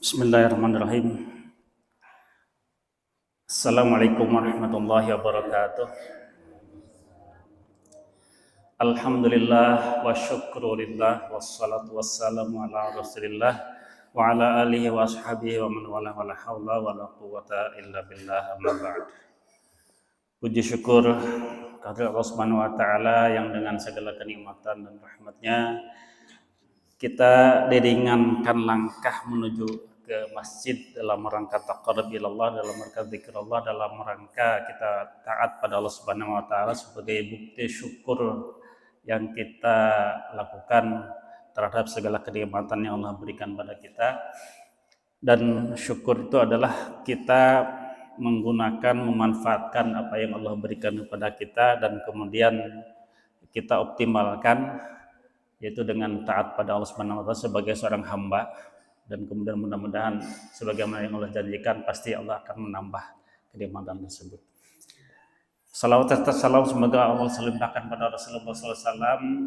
Bismillahirrahmanirrahim. Assalamualaikum warahmatullahi wabarakatuh. Alhamdulillah wa syukrulillah wassalatu wassalamu ala rasulillah wa ala alihi wa ashabihi wa man wala wa la hawla wa la quwata illa billah amma ba'd. Puji syukur kehadirat Allah Subhanahu wa taala yang dengan segala kenikmatan dan rahmatnya kita diringankan langkah menuju ke masjid dalam rangka taqarrub ilallah, dalam rangka zikrullah, dalam rangka kita taat pada Allah Subhanahu wa taala sebagai bukti syukur yang kita lakukan terhadap segala kenikmatan yang Allah berikan pada kita. Dan syukur itu adalah kita menggunakan, memanfaatkan apa yang Allah berikan kepada kita dan kemudian kita optimalkan, yaitu dengan taat pada Allah Subhanahu wa taala sebagai seorang hamba, dan kemudian mudah-mudahan sebagaimana yang Allah janjikan pasti Allah akan menambah kenikmatan tersebut. Salawat serta salam semoga Allah limpahkan pada Rasulullah SAW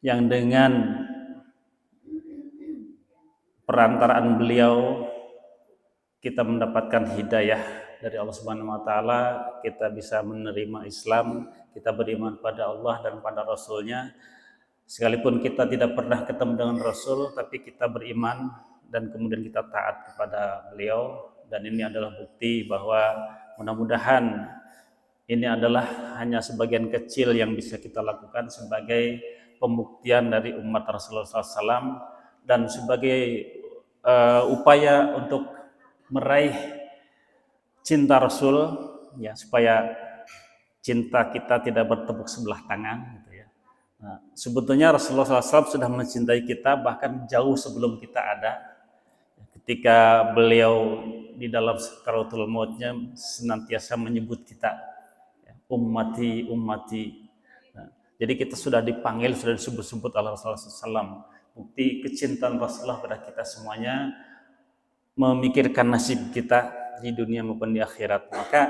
yang dengan perantaraan beliau kita mendapatkan hidayah dari Allah Subhanahu wa taala, kita bisa menerima Islam, kita beriman pada Allah dan pada Rasulnya. Sekalipun kita tidak pernah ketemu dengan Rasul, tapi kita beriman dan kemudian kita taat kepada beliau. Dan ini adalah bukti bahwa mudah-mudahan ini adalah hanya sebagian kecil yang bisa kita lakukan sebagai pembuktian dari umat Rasulullah SAW dan sebagai upaya untuk meraih cinta Rasul, ya, supaya cinta kita tidak bertepuk sebelah tangan. Nah, sebetulnya Rasulullah SAW sudah mencintai kita bahkan jauh sebelum kita ada. Ketika beliau di dalam sakaratul mautnya senantiasa menyebut kita, ummati, ummati. Nah, jadi kita sudah dipanggil, sudah disebut-sebut oleh Rasulullah SAW. Bukti kecintaan Rasulullah pada kita semuanya, memikirkan nasib kita di dunia maupun di akhirat. Maka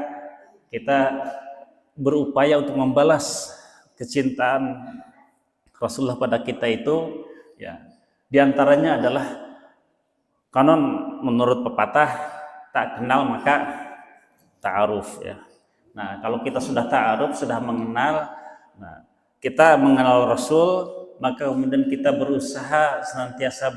kita berupaya untuk membalas kecintaan Rasulullah pada kita itu, ya, diantaranya adalah kanon menurut pepatah, tak kenal maka ta'aruf, ya. Nah, kalau kita sudah ta'aruf, sudah mengenal, nah, kita mengenal Rasul, maka kemudian kita berusaha senantiasa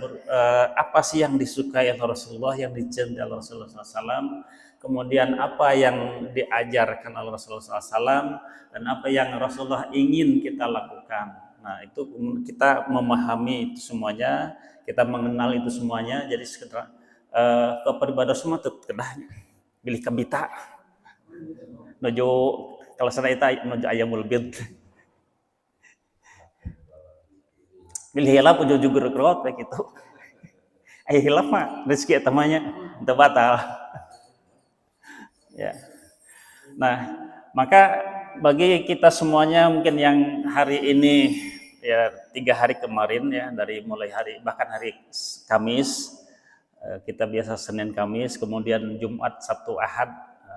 apa sih yang disukai oleh Rasulullah, yang dicintai oleh Rasulullah SAW, kemudian apa yang diajarkan oleh Rasulullah SAW, dan apa yang Rasulullah ingin kita lakukan. Nah, itu kita memahami itu semuanya, kita mengenal itu semuanya. Jadi sekedar kepada semua kedah pilih kebita nojo kalau sana itu nojo ayamul bid pilih hilap ujo juga rekrut kayak gitu. Ayah hilap mah rezeki etamanya itu batal. Ya. Nah, maka bagi kita semuanya mungkin yang hari ini, ya 3 hari kemarin, ya, dari mulai bahkan hari Kamis, kita biasa Senin Kamis, kemudian Jumat, Sabtu, Ahad,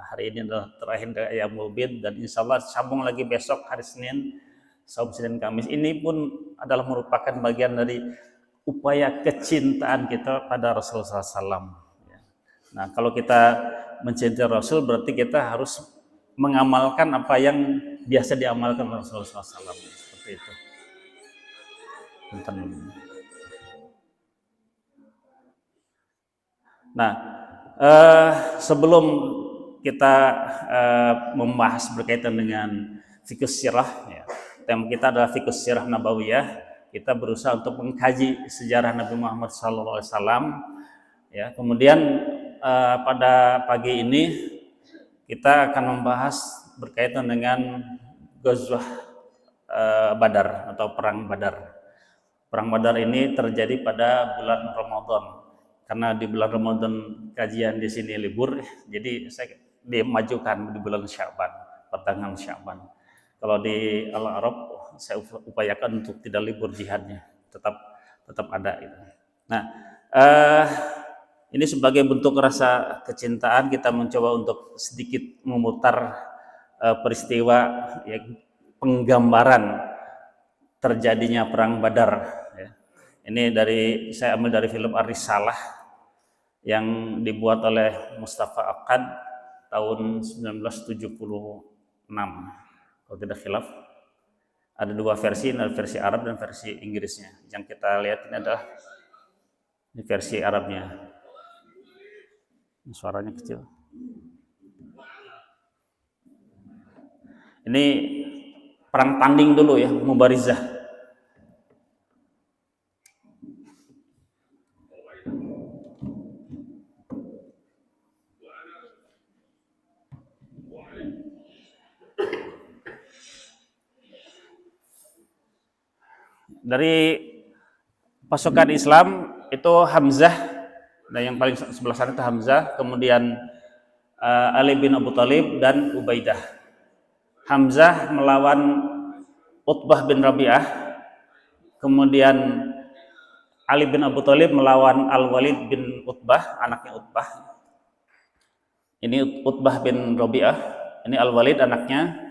hari ini adalah terakhir dari Ayyamul Bid, dan insya Allah sambung lagi besok hari Senin, saum Senin Kamis. Ini pun adalah merupakan bagian dari upaya kecintaan kita pada Rasulullah SAW. Nah, kalau kita mencintai Rasul berarti kita harus mengamalkan apa yang biasa diamalkan Rasulullah SAW, seperti itu. Nah, sebelum kita membahas berkaitan dengan fiqh sirah, ya, tema kita adalah fiqh sirah nabawiyah. Kita berusaha untuk mengkaji sejarah Nabi Muhammad SAW. Ya, kemudian pada pagi ini kita akan membahas berkaitan dengan Ghazwah Badar atau Perang Badar. Perang Badar ini terjadi pada bulan Ramadan. Karena di bulan Ramadan kajian di sini libur, jadi saya dimajukan di bulan Sya'ban, pertengahan Sya'ban. Kalau di Al-Arab saya upayakan untuk tidak libur jihadnya, tetap ada itu. Nah, ini sebagai bentuk rasa kecintaan kita mencoba untuk sedikit memutar peristiwa, ya, penggambaran terjadinya perang Badar. Ya. Ini saya ambil dari film Ar-Risalah yang dibuat oleh Mustafa Akkad tahun 1976 kalau tidak khilaf. Ada dua versi, ada versi Arab dan versi Inggrisnya. Yang kita lihat ini adalah versi Arabnya. Suaranya kecil. Ini perang tanding dulu ya, mubarizah. Dari pasukan Islam itu Hamzah, nah yang paling sebelah sana itu Hamzah, kemudian Ali bin Abu Thalib dan Ubaidah. Hamzah melawan Utbah bin Rabi'ah, kemudian Ali bin Abu Thalib melawan Al-Walid bin Utbah, anaknya Utbah. Ini Utbah bin Rabi'ah, ini Al-Walid anaknya.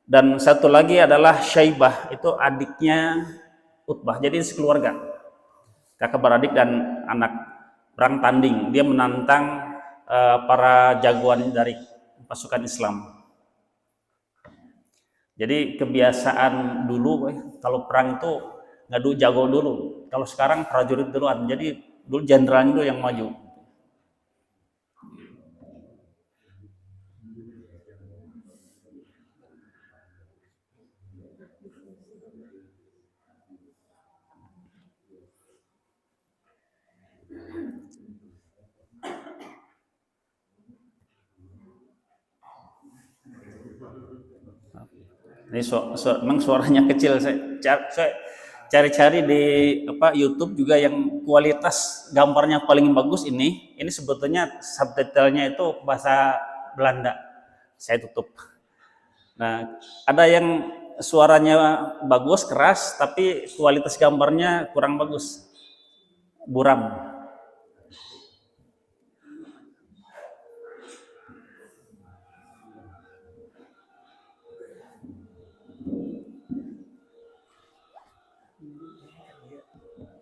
Dan satu lagi adalah Syaibah, itu adiknya Utbah. Jadi sekeluarga, kakak beradik dan anak, perang tanding. Dia menantang para jagoan dari pasukan Islam. Jadi kebiasaan dulu kalau perang itu ngadu jago dulu. Kalau sekarang prajurit duluan. Jadi dulu jenderalnya dulu yang maju. Ini memang suaranya kecil. Saya cari-cari di YouTube juga yang kualitas gambarnya paling bagus ini. Ini sebetulnya subtitlenya itu bahasa Belanda. Saya tutup. Nah, ada yang suaranya bagus, keras, tapi kualitas gambarnya kurang bagus. Buram.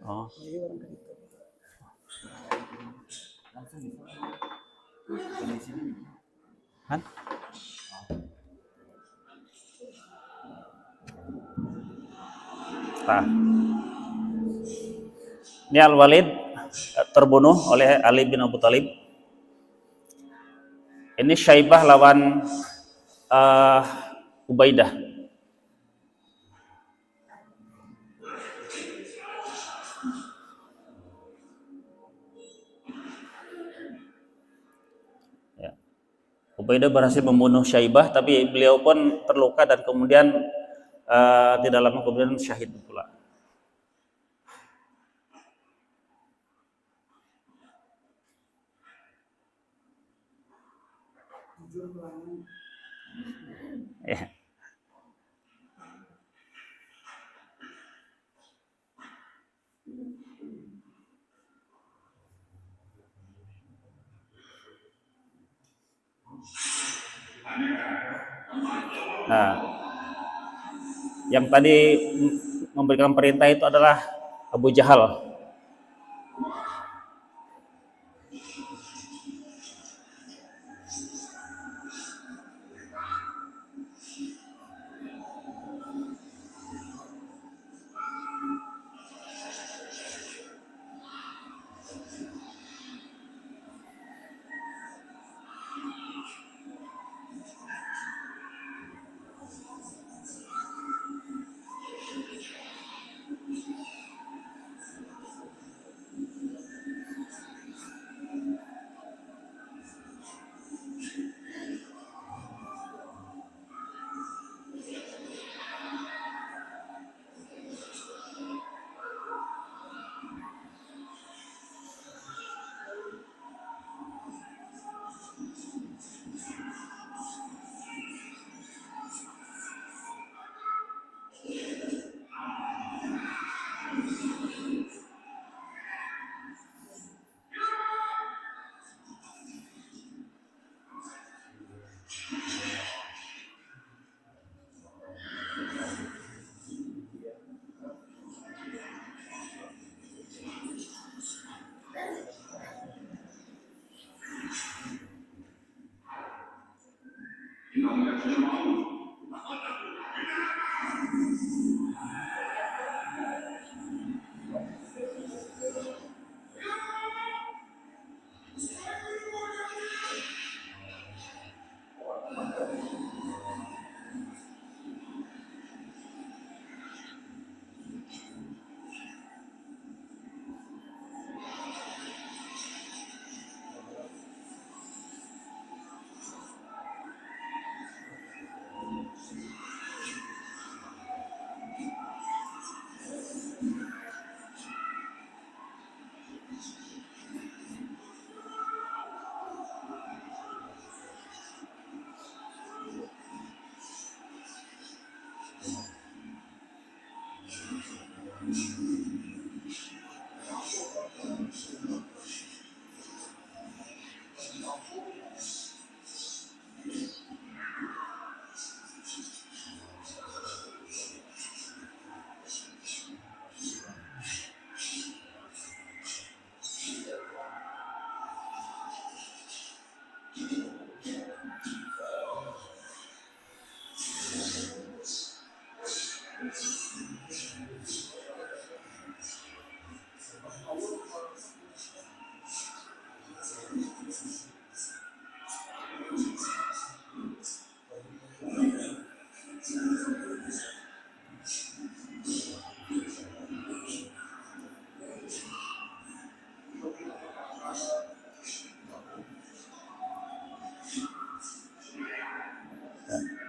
Oh. Kan? Nah. Ini Al-Walid terbunuh oleh Ali bin Abu Thalib. Ini Syaibah lawan Ubaidah. Ya. Ubaidah berhasil membunuh Syaibah, tapi beliau pun terluka dan kemudian tidak lama kemudian syahid pula. Ya. Nah, yang tadi memberikan perintah itu adalah Abu Jahal.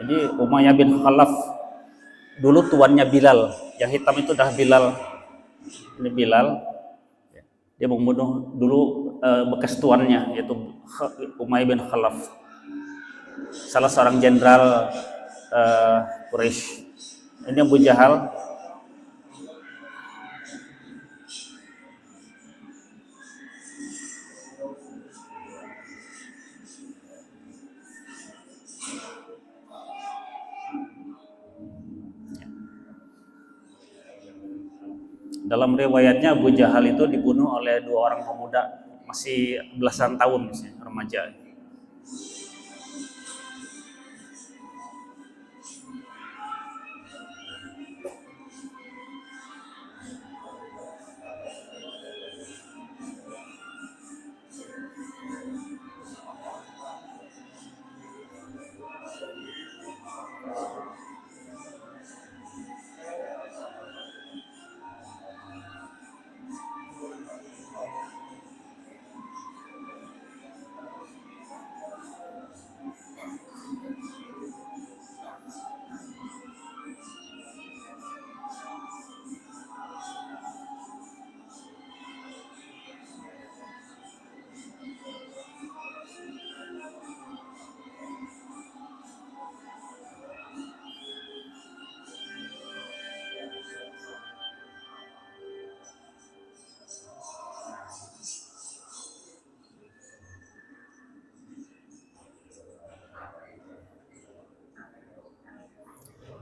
Jadi Umayyah bin Khalaf dulu tuannya Bilal, yang hitam itu dah Bilal. Ini Bilal, dia membunuh dulu bekas tuannya, yaitu Umayyah bin Khalaf, salah seorang jenderal Quraisy. Ini Abu Jahal. Dalam riwayatnya Abu Jahal itu dibunuh oleh dua orang pemuda masih belasan tahun, misalnya, remaja.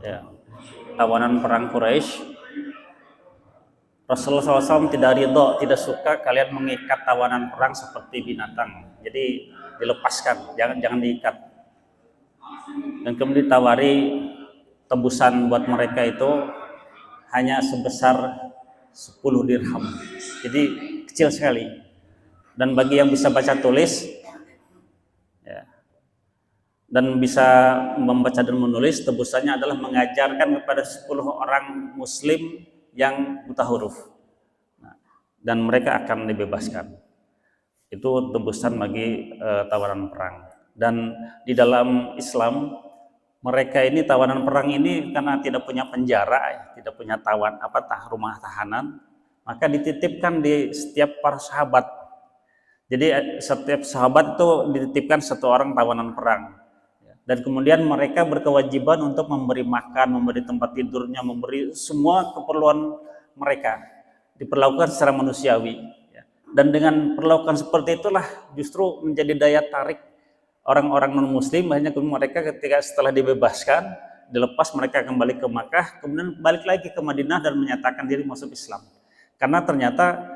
Ya. Tawanan perang Quraisy, Rasulullah SAW tidak ridho, tidak suka kalian mengikat tawanan perang seperti binatang. Jadi dilepaskan, jangan diikat. Dan kemudian ditawari tebusan buat mereka itu hanya sebesar 10 dirham. Jadi kecil sekali. Dan bagi yang bisa baca tulis, ya, dan bisa membaca dan menulis, tebusannya adalah mengajarkan kepada 10 orang muslim yang buta huruf. Nah, dan mereka akan dibebaskan. Itu tebusan bagi tawanan perang. Dan di dalam Islam, mereka ini tawanan perang ini karena tidak punya penjara, tidak punya rumah tahanan, maka dititipkan di setiap para sahabat. Jadi setiap sahabat itu dititipkan satu orang tawanan perang. Dan kemudian mereka berkewajiban untuk memberi makan, memberi tempat tidurnya, memberi semua keperluan mereka, diperlakukan secara manusiawi. Dan dengan perlakuan seperti itulah justru menjadi daya tarik orang-orang non-muslim. Hanya mereka ketika setelah dibebaskan, dilepas, mereka kembali ke Makkah, kemudian balik lagi ke Madinah dan menyatakan diri masuk Islam. Karena ternyata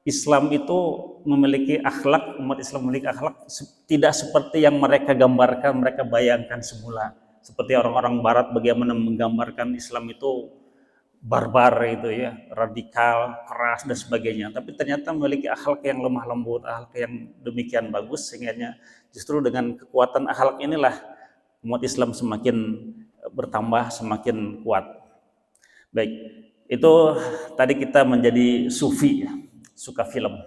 Islam itu memiliki akhlak, umat Islam memiliki akhlak tidak seperti yang mereka gambarkan, mereka bayangkan semula. Seperti orang-orang barat bagaimana menggambarkan Islam itu barbar itu ya, radikal, keras dan sebagainya. Tapi ternyata memiliki akhlak yang lemah lembut, akhlak yang demikian bagus, sehingga justru dengan kekuatan akhlak inilah umat Islam semakin bertambah, semakin kuat. Baik, itu tadi kita menjadi sufi ya, suka film.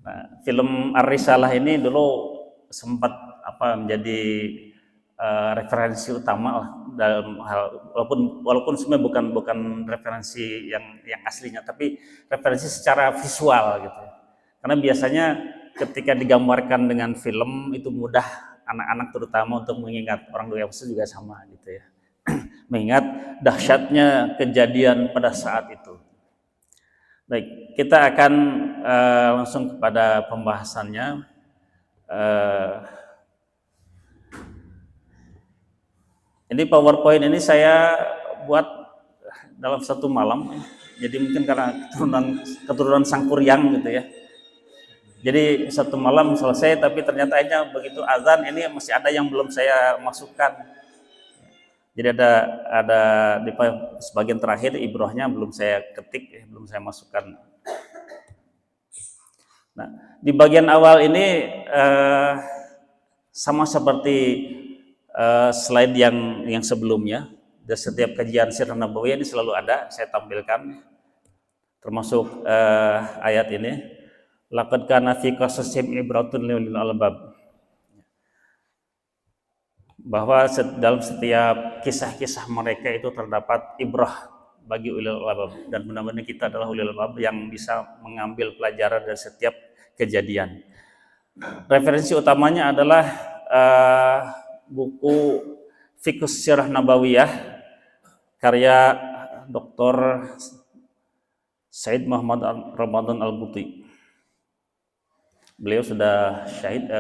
Nah, film Ar-Risalah ini dulu sempat menjadi referensi utama lah dalam hal, walaupun sebenarnya bukan referensi yang aslinya, tapi referensi secara visual gitu. Karena biasanya ketika digambarkan dengan film itu mudah anak-anak terutama untuk mengingat, orang dewasa juga sama gitu ya. Mengingat dahsyatnya kejadian pada saat itu. Baik, kita akan langsung kepada pembahasannya. Ini PowerPoint ini saya buat dalam satu malam, jadi mungkin karena keturunan Sangkuriang gitu ya. Jadi satu malam selesai, tapi ternyata aja begitu azan ini masih ada yang belum saya masukkan. Jadi ada di sebagian terakhir ibrohnya belum saya ketik, belum saya masukkan. Nah, di bagian awal ini sama seperti slide yang sebelumnya. Dan setiap kajian Sirah Nabawiyah ini selalu ada, saya tampilkan, termasuk ayat ini. Laqad kana fi qasasihim ibratun liulil albab. bahwa dalam setiap kisah-kisah mereka itu terdapat ibrah bagi ulil albab, dan benar-benar kita adalah ulil albab yang bisa mengambil pelajaran dari setiap kejadian. Referensi utamanya adalah buku Fiqhus Sirah Nabawiyah karya Dr. Said Muhammad Ramadan Al-Buti. Beliau sudah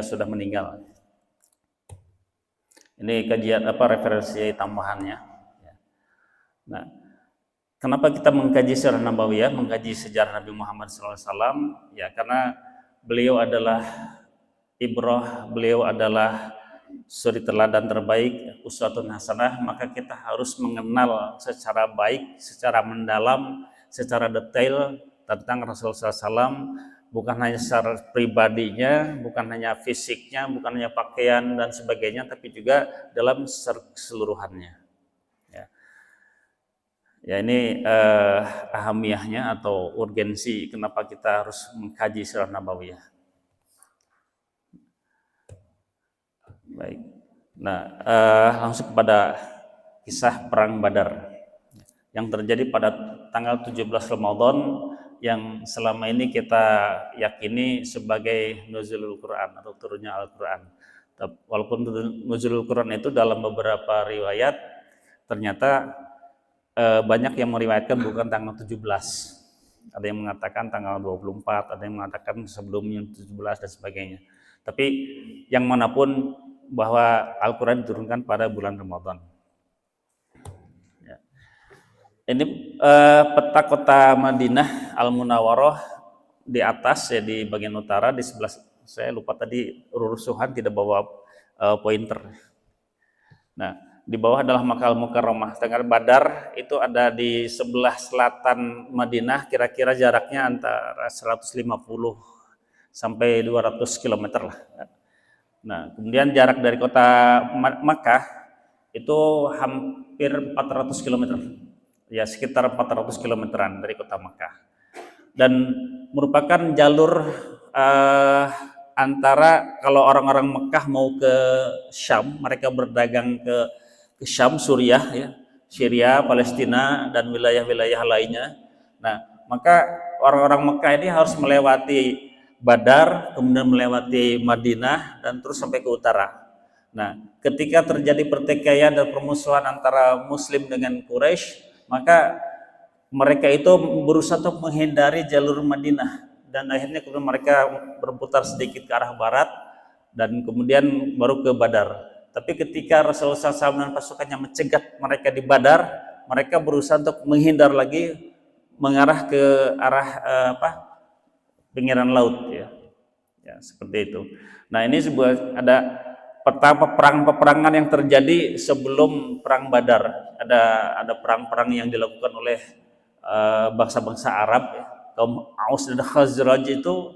sudah meninggal. Ini kajian referensi tambahannya. Nah, kenapa kita mengkaji Sirah Nabawiyah, mengkaji sejarah Nabi Muhammad SAW? Ya, karena beliau adalah ibrah, beliau adalah suri teladan terbaik, uswatun hasanah. Maka kita harus mengenal secara baik, secara mendalam, secara detail tentang Rasulullah SAW, bukan hanya secara pribadinya, bukan hanya fisiknya, bukan hanya pakaian dan sebagainya, tapi juga dalam keseluruhannya. Ya, ini ahamiyahnya atau urgensi kenapa kita harus mengkaji Sirah Nabawiyah. Baik. Nah, langsung kepada kisah perang Badar yang terjadi pada tanggal 17 Ramadan yang selama ini kita yakini sebagai nuzulul Quran atau turunnya Al-Quran. Walaupun nuzulul Quran itu dalam beberapa riwayat ternyata banyak yang meriwayatkan bukan tanggal 17. Ada yang mengatakan tanggal 24, ada yang mengatakan sebelumnya 17 dan sebagainya. Tapi yang manapun bahwa Al-Quran diturunkan pada bulan Ramadan. Ya. Ini peta kota Madinah Al-Munawwarah di atas, ya, di bagian utara, di sebelah, saya lupa tadi rusuhan tidak bawa pointer. Nah, di bawah adalah Makkah Al-Mukarramah. Sedangkan Badar itu ada di sebelah selatan Madinah, kira-kira jaraknya antara 150 sampai 200 km lah. Nah, kemudian jarak dari kota Makkah itu hampir 400 km. Ya, sekitar 400 kilometeran dari kota Makkah. Dan merupakan jalur antara kalau orang-orang Mekah mau ke Syam, mereka berdagang ke Syam, Suriah, ya, Syria, Palestina, dan wilayah-wilayah lainnya. Nah, maka orang-orang Mekah ini harus melewati Badar, kemudian melewati Madinah, dan terus sampai ke utara. Nah, ketika terjadi pertikaian dan permusuhan antara Muslim dengan Quraisy, maka mereka itu berusaha untuk menghindari jalur Madinah, dan akhirnya kemudian mereka berputar sedikit ke arah barat dan kemudian baru ke Badar. Tapi ketika Rasulullah SAW dan pasukannya mencegat mereka di Badar, mereka berusaha untuk menghindar lagi mengarah ke arah pinggiran laut, ya. Ya, seperti itu. Nah, ini ada peta peperangan yang terjadi sebelum perang Badar. Ada perang-perang yang dilakukan oleh bangsa-bangsa Arab, ya. Kaum Aus dan Khazraj itu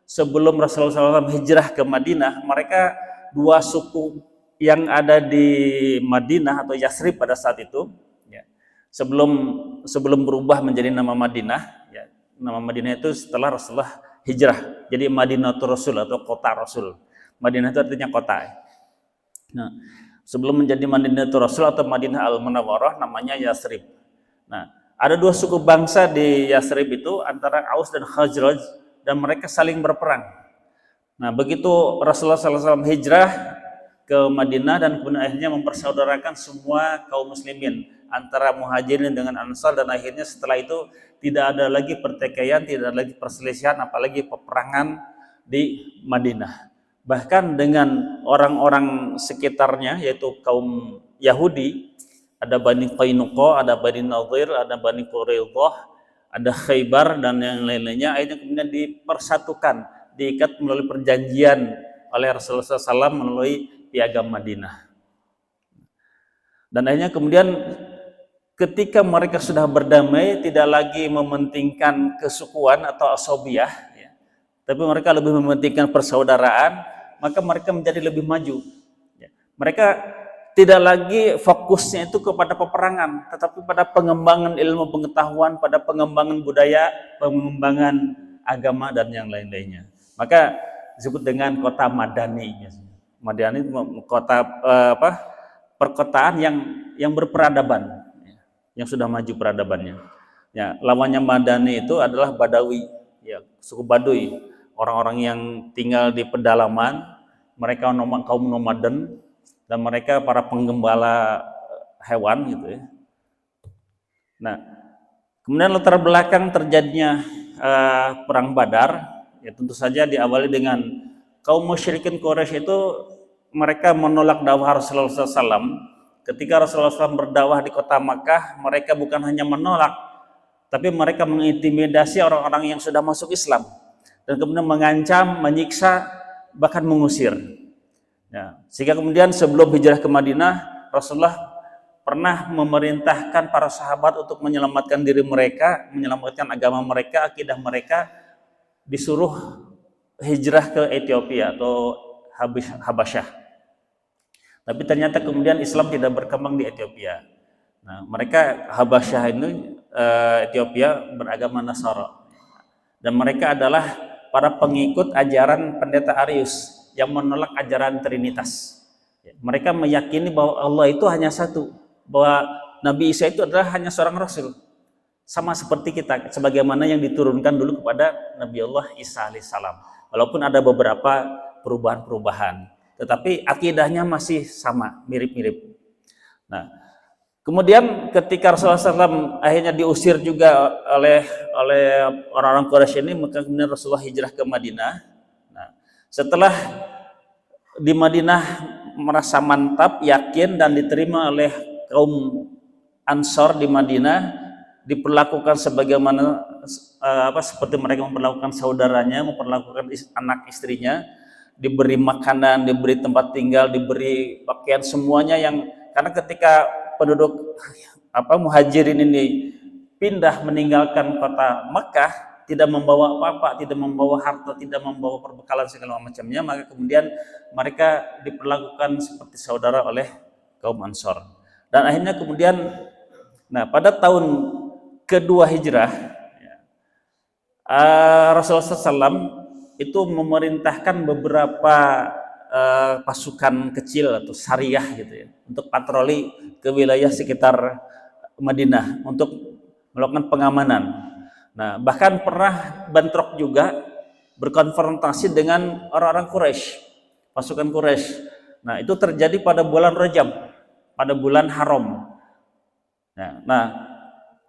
sebelum Rasulullah SAW hijrah ke Madinah, mereka dua suku yang ada di Madinah atau Yasrib pada saat itu, ya, sebelum berubah menjadi nama Madinah, ya, nama Madinah itu setelah Rasulullah hijrah, jadi Madinatul Rasul atau kota Rasul. Madinah itu artinya kota. Nah, sebelum menjadi Madinatul Rasul atau Madinah Al-Munawwarah namanya Yasrib. Nah, ada dua suku bangsa di Yasrib itu antara Aus dan Khazraj, dan mereka saling berperang. Nah, begitu Rasulullah SAW hijrah ke Madinah dan kemudian akhirnya mempersaudarakan semua kaum muslimin antara muhajirin dengan ansar, dan akhirnya setelah itu tidak ada lagi pertikaian, tidak ada lagi perselisihan, apalagi peperangan di Madinah. Bahkan dengan orang-orang sekitarnya, yaitu kaum Yahudi, ada Bani Qainuqa, ada Bani Nadir, ada Bani Quraidah, ada Khaybar, dan yang lain-lainnya, akhirnya kemudian dipersatukan, diikat melalui perjanjian oleh Rasulullah SAW melalui Piagam Madinah. Dan akhirnya kemudian ketika mereka sudah berdamai, tidak lagi mementingkan kesukuan atau asobiyah, ya, tapi mereka lebih mementingkan persaudaraan, maka mereka menjadi lebih maju. Ya. Mereka tidak lagi fokusnya itu kepada peperangan, tetapi pada pengembangan ilmu pengetahuan, pada pengembangan budaya, pengembangan agama, dan yang lain-lainnya. Maka disebut dengan kota Madani. Madani kota perkotaan yang berperadaban, yang sudah maju peradabannya. Ya, lawannya Madani itu adalah Badawi, ya, suku Baduy, orang-orang yang tinggal di pedalaman, mereka kaum nomaden dan mereka para penggembala hewan gitu ya. Nah, kemudian latar belakang terjadinya perang Badar, ya tentu saja diawali dengan kaum musyrikin Quraisy itu mereka menolak dakwah Rasulullah SAW. Ketika Rasulullah SAW berdakwah di kota Makkah, mereka bukan hanya menolak, tapi mereka mengintimidasi orang-orang yang sudah masuk Islam dan kemudian mengancam, menyiksa, bahkan mengusir. Ya, sehingga kemudian sebelum hijrah ke Madinah, Rasulullah pernah memerintahkan para sahabat untuk menyelamatkan diri mereka, menyelamatkan agama mereka, akidah mereka, disuruh hijrah ke Ethiopia atau Habasyah. Tapi ternyata kemudian Islam tidak berkembang di Ethiopia. Nah, mereka Habasyah ini Ethiopia beragama Nasara, dan mereka adalah para pengikut ajaran pendeta Arius yang menolak ajaran Trinitas. Mereka meyakini bahwa Allah itu hanya satu, bahwa Nabi Isa itu adalah hanya seorang Rasul, sama seperti kita, sebagaimana yang diturunkan dulu kepada Nabi Allah Isa alaihissalam. Walaupun ada beberapa perubahan-perubahan, tetapi akidahnya masih sama, mirip-mirip. Nah, kemudian ketika Rasulullah SAW akhirnya diusir juga oleh orang-orang Quraisy ini, maka kemudian Rasulullah hijrah ke Madinah. Nah, setelah di Madinah merasa mantap, yakin dan diterima oleh kaum Ansor di Madinah, diperlakukan sebagaimana seperti mereka memperlakukan saudaranya, memperlakukan anak istrinya, diberi makanan, diberi tempat tinggal, diberi pakaian, semuanya yang, karena ketika penduduk muhajirin ini pindah meninggalkan kota Makkah, tidak membawa apa-apa, tidak membawa harta, tidak membawa perbekalan segala macamnya, maka kemudian mereka diperlakukan seperti saudara oleh kaum Ansor. Dan akhirnya kemudian, nah pada tahun kedua hijrah, Rasulullah SAW itu memerintahkan beberapa pasukan kecil atau syariah gitu ya, untuk patroli ke wilayah sekitar Madinah untuk melakukan pengamanan. Nah, bahkan pernah bentrok juga, berkonfrontasi dengan orang-orang Quraisy, pasukan Quraisy. Nah, itu terjadi pada bulan Rajab, pada bulan haram. Nah,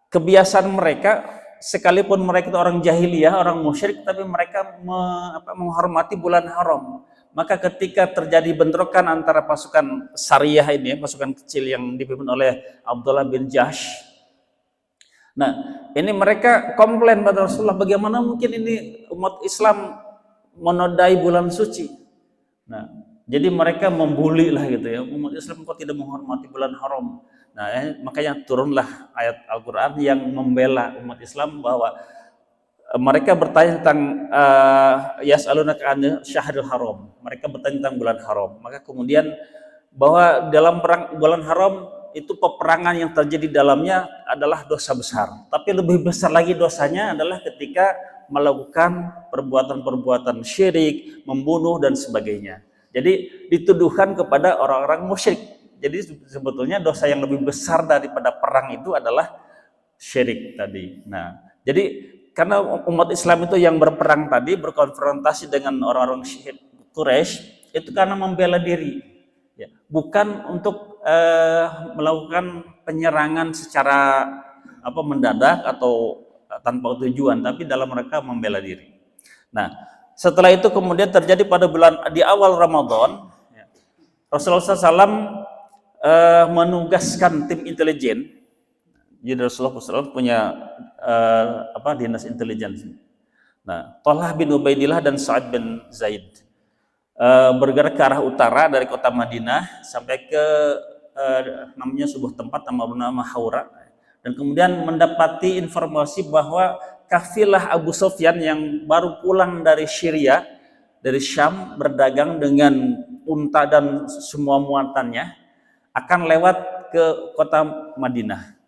kebiasaan mereka, sekalipun mereka itu orang jahiliyah, orang musyrik, tapi mereka menghormati bulan haram. Maka ketika terjadi bentrokan antara pasukan Sariyah ini, pasukan kecil yang dipimpin oleh Abdullah bin Jahsh, nah ini mereka komplain pada Rasulullah, bagaimana mungkin ini umat Islam menodai bulan suci. Nah, jadi mereka membuli lah gitu ya, umat Islam kok tidak menghormati bulan haram. Nah, makanya turunlah ayat Al-Quran yang membela umat Islam, bahwa mereka bertanya tentang yas'alunaka an syahril haram. Mereka bertanya tentang bulan haram. Maka kemudian bahwa dalam bulan haram itu peperangan yang terjadi dalamnya adalah dosa besar. Tapi lebih besar lagi dosanya adalah ketika melakukan perbuatan-perbuatan syirik, membunuh dan sebagainya. Jadi dituduhkan kepada orang-orang musyrik. Jadi sebetulnya dosa yang lebih besar daripada perang itu adalah syirik tadi. Nah, jadi karena umat Islam itu yang berperang tadi, berkonfrontasi dengan orang-orang Quraisy, itu karena membela diri, ya, bukan untuk melakukan penyerangan secara mendadak atau tanpa tujuan, tapi dalam rangka membela diri. Nah, setelah itu kemudian terjadi pada di awal Ramadan, ya, Rasulullah SAW menugaskan tim intelijen. Jadi Rasulullah SAW punya dinas intelijen. Nah, Talha bin Ubaidillah dan Sa'ad bin Zaid bergerak ke arah utara dari kota Madinah sampai ke namanya sebuah tempat bernama Haura, dan kemudian mendapati informasi bahwa kafilah Abu Sufyan yang baru pulang dari Syria, dari Syam, berdagang dengan unta dan semua muatannya, akan lewat ke kota Madinah.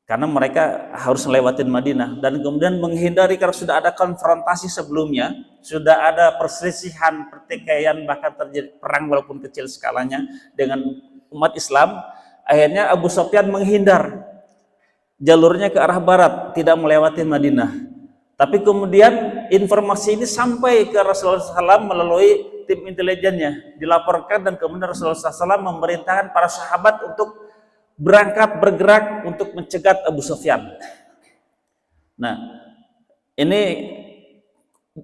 Karena mereka harus melewatin Madinah, dan kemudian menghindari, karena sudah ada konfrontasi sebelumnya, sudah ada perselisihan, pertikaian, bahkan terjadi perang walaupun kecil skalanya dengan umat Islam. Akhirnya Abu Sufyan menghindar jalurnya ke arah barat, tidak melewati Madinah. Tapi kemudian informasi ini sampai ke Rasulullah SAW melalui tim intelijennya, dilaporkan, dan kemudian Rasulullah SAW memerintahkan para sahabat untuk bergerak untuk mencegat Abu Sufyan. Nah, ini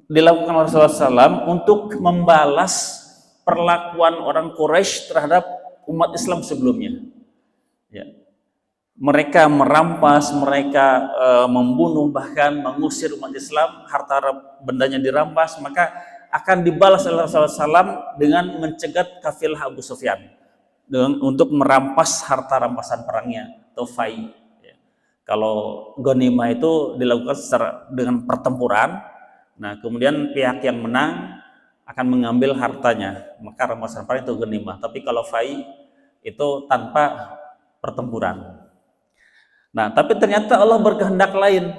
dilakukan Rasulullah SAW untuk membalas perlakuan orang Quraisy terhadap umat Islam sebelumnya. Ya. Mereka merampas, mereka membunuh, bahkan mengusir umat Islam, harta bendanya dirampas, maka akan dibalas oleh Rasulullah SAW dengan mencegat kafilah Abu Sufyan untuk merampas harta rampasan perangnya atau fai. Ya. Kalau ghanimah itu dilakukan dengan pertempuran, nah kemudian pihak yang menang akan mengambil hartanya, maka rampasan perang itu ghanimah. Tapi kalau fai itu tanpa pertempuran. Nah, tapi ternyata Allah berkehendak lain.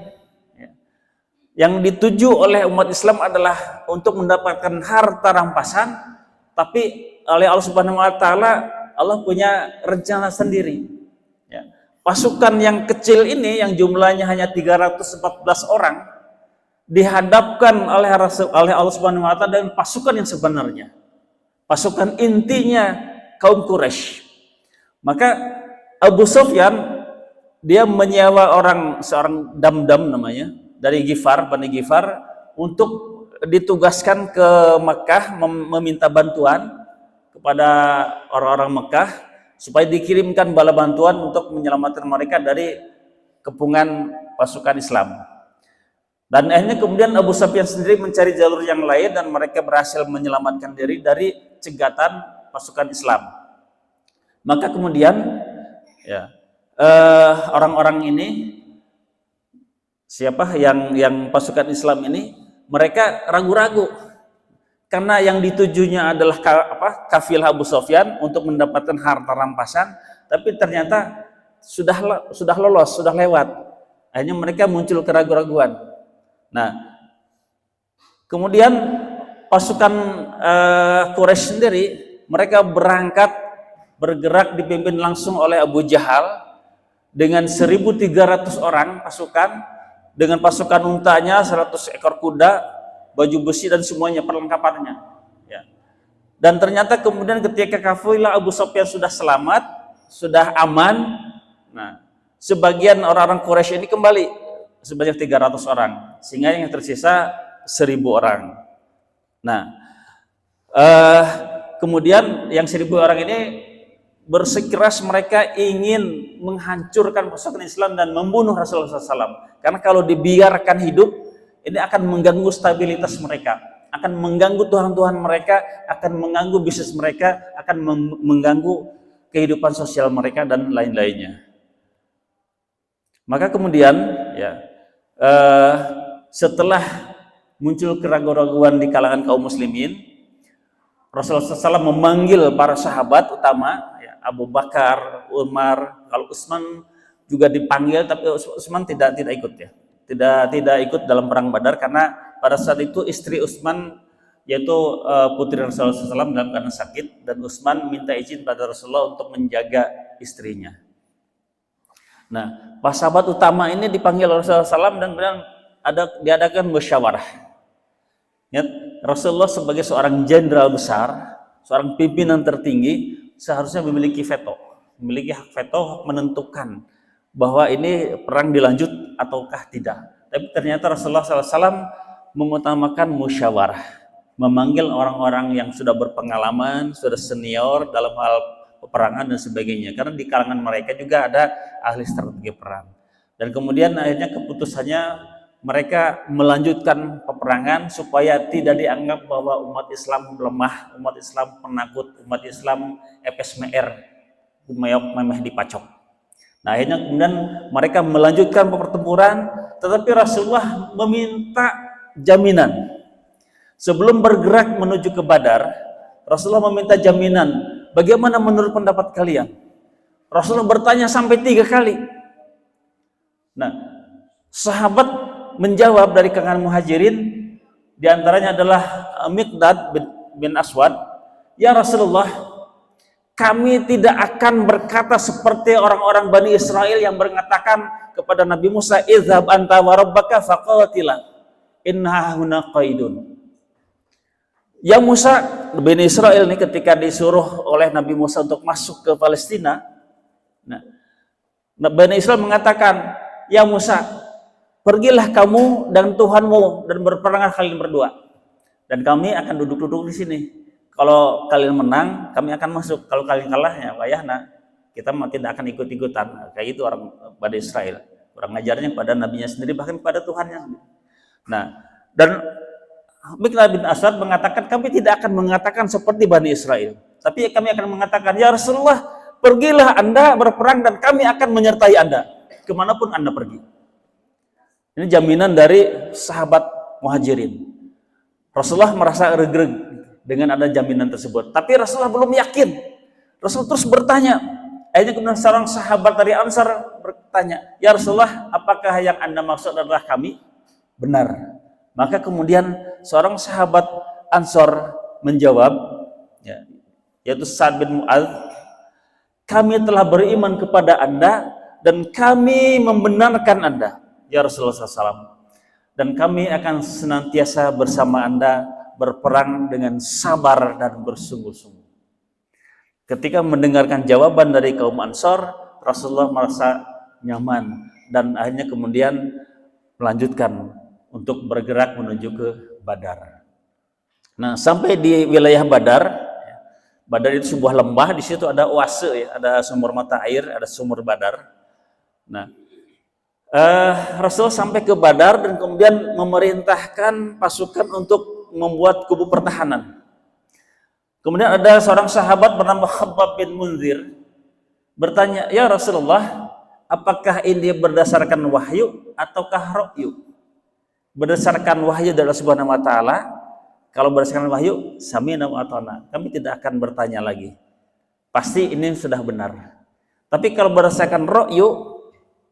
Yang dituju oleh umat Islam adalah untuk mendapatkan harta rampasan, tapi oleh Allah Subhanahu wa taala, Allah punya rencana sendiri. Ya. Pasukan yang kecil ini yang jumlahnya hanya 314 orang dihadapkan oleh Allah Subhanahu wa taala dengan pasukan yang sebenarnya. Pasukan intinya kaum Quraisy. Maka Abu Sufyan dia menyewa seorang Damdam namanya, dari Ghifar, Bani Ghifar, untuk ditugaskan ke Mekah meminta bantuan kepada orang-orang Mekah supaya dikirimkan bala bantuan untuk menyelamatkan mereka dari kepungan pasukan Islam. Dan akhirnya kemudian Abu Sufyan sendiri mencari jalur yang lain dan mereka berhasil menyelamatkan diri dari cegatan pasukan Islam. Maka kemudian ya, orang-orang ini, siapa yang pasukan Islam ini, mereka ragu-ragu karena yang ditujunya adalah kafilah Abu Sufyan untuk mendapatkan harta rampasan, tapi ternyata sudah lolos, sudah lewat. Akhirnya mereka muncul keraguan-raguan. Nah, kemudian pasukan Quraisy sendiri, mereka bergerak dipimpin langsung oleh Abu Jahal dengan 1.300 orang pasukan, dengan pasukan untanya, 100 ekor kuda, baju besi dan semuanya perlengkapannya. Ya. Dan ternyata kemudian ketika kafilah Abu Sufyan sudah selamat, sudah aman, nah sebagian orang-orang Quraisy ini kembali sebanyak 300 orang, sehingga yang tersisa 1.000 orang. Nah, kemudian yang 1.000 orang ini bersikeras mereka ingin menghancurkan pasukan Islam dan membunuh Rasulullah SAW. Karena kalau dibiarkan hidup, ini akan mengganggu stabilitas mereka, akan mengganggu Tuhan-Tuhan mereka, akan mengganggu bisnis mereka, akan mengganggu kehidupan sosial mereka dan lain-lainnya. Maka kemudian ya, setelah muncul keraguan-raguan di kalangan kaum muslimin, Rasulullah SAW memanggil para sahabat utama, Abu Bakar, Umar, kalau Utsman juga dipanggil, tapi Utsman tidak ikut ya, tidak ikut dalam perang Badar karena pada saat itu istri Utsman, yaitu putri Rasulullah SAW, dalam keadaan sakit, dan Utsman minta izin pada Rasulullah untuk menjaga istrinya. Nah, para sahabat utama ini dipanggil Rasulullah SAW dan kemudian diadakan musyawarah. Ya, Rasulullah sebagai seorang jenderal besar, seorang pimpinan tertinggi, seharusnya memiliki veto, memiliki hak veto, hak menentukan bahwa ini perang dilanjut ataukah tidak. Tapi ternyata Rasulullah SAW mengutamakan musyawarah, memanggil orang-orang yang sudah berpengalaman, sudah senior dalam hal peperangan dan sebagainya. Karena di kalangan mereka juga ada ahli strategi perang. Dan kemudian akhirnya keputusannya mereka melanjutkan peperangan supaya tidak dianggap bahwa umat Islam lemah, umat Islam penakut, umat Islam epes meer, memeh dipacok. Nah, akhirnya kemudian mereka melanjutkan pertempuran, tetapi Rasulullah meminta jaminan. Sebelum bergerak menuju ke Badar, Rasulullah meminta jaminan, bagaimana menurut pendapat kalian? Rasulullah bertanya sampai 3 kali. Nah, sahabat menjawab dari kalangan muhajirin, diantaranya adalah Miqdad bin Aswad, ya Rasulullah, kami tidak akan berkata seperti orang-orang Bani Israel yang mengatakan kepada Nabi Musa, "Izhab anta wa rabbaka faqatila inna huna qaidun." Ya Musa, Bani Israel ini ketika disuruh oleh Nabi Musa untuk masuk ke Palestina, nah, Bani Israel mengatakan, "Ya Musa, pergilah kamu dan Tuhanmu dan berperanglah kalian berdua. Dan kami akan duduk-duduk di sini. Kalau kalian menang, kami akan masuk. Kalau kalian kalah, ya wayahna, kita tidak akan ikut-ikutan." Kayak itu orang Bani Israel. Orang ngajarnya pada nabinya sendiri, bahkan pada Tuhannya. Nah, dan Mikdad bin Aswad mengatakan, kami tidak akan mengatakan seperti Bani Israel, tapi kami akan mengatakan, "Ya Rasulullah, pergilah Anda berperang dan kami akan menyertai Anda kemanapun Anda pergi." Ini jaminan dari sahabat Muhajirin. Rasulullah merasa reg-reg dengan ada jaminan tersebut, tapi Rasulullah belum yakin. Rasul terus bertanya. Akhirnya kemudian seorang sahabat dari Ansar bertanya, "Ya Rasulullah, apakah yang Anda maksud adalah kami?" Benar. Maka kemudian seorang sahabat Ansor menjawab, ya, yaitu Sa'ad bin Mu'adz, "Kami telah beriman kepada Anda dan kami membenarkan Anda, ya Rasulullah SAW. Dan kami akan senantiasa bersama Anda berperang dengan sabar dan bersungguh-sungguh." Ketika mendengarkan jawaban dari kaum Ansor, Rasulullah merasa nyaman dan akhirnya kemudian melanjutkan untuk bergerak menuju ke Badar. Nah, sampai di wilayah Badar, Badar itu sebuah lembah, di situ ada oase, ya, ada sumber mata air, ada sumur Badar. Nah, Rasul sampai ke Badar dan kemudian memerintahkan pasukan untuk membuat kubu pertahanan. Kemudian ada seorang sahabat bernama Khabbab bin Munzir bertanya, "Ya Rasulullah, apakah ini berdasarkan wahyu ataukah ra'yu?" Berdasarkan wahyu dari Allah Subhanahu wa taala, kalau berdasarkan wahyu, sami'na wa ata'na, kami tidak akan bertanya lagi. Pasti ini sudah benar. Tapi kalau berdasarkan ra'yu,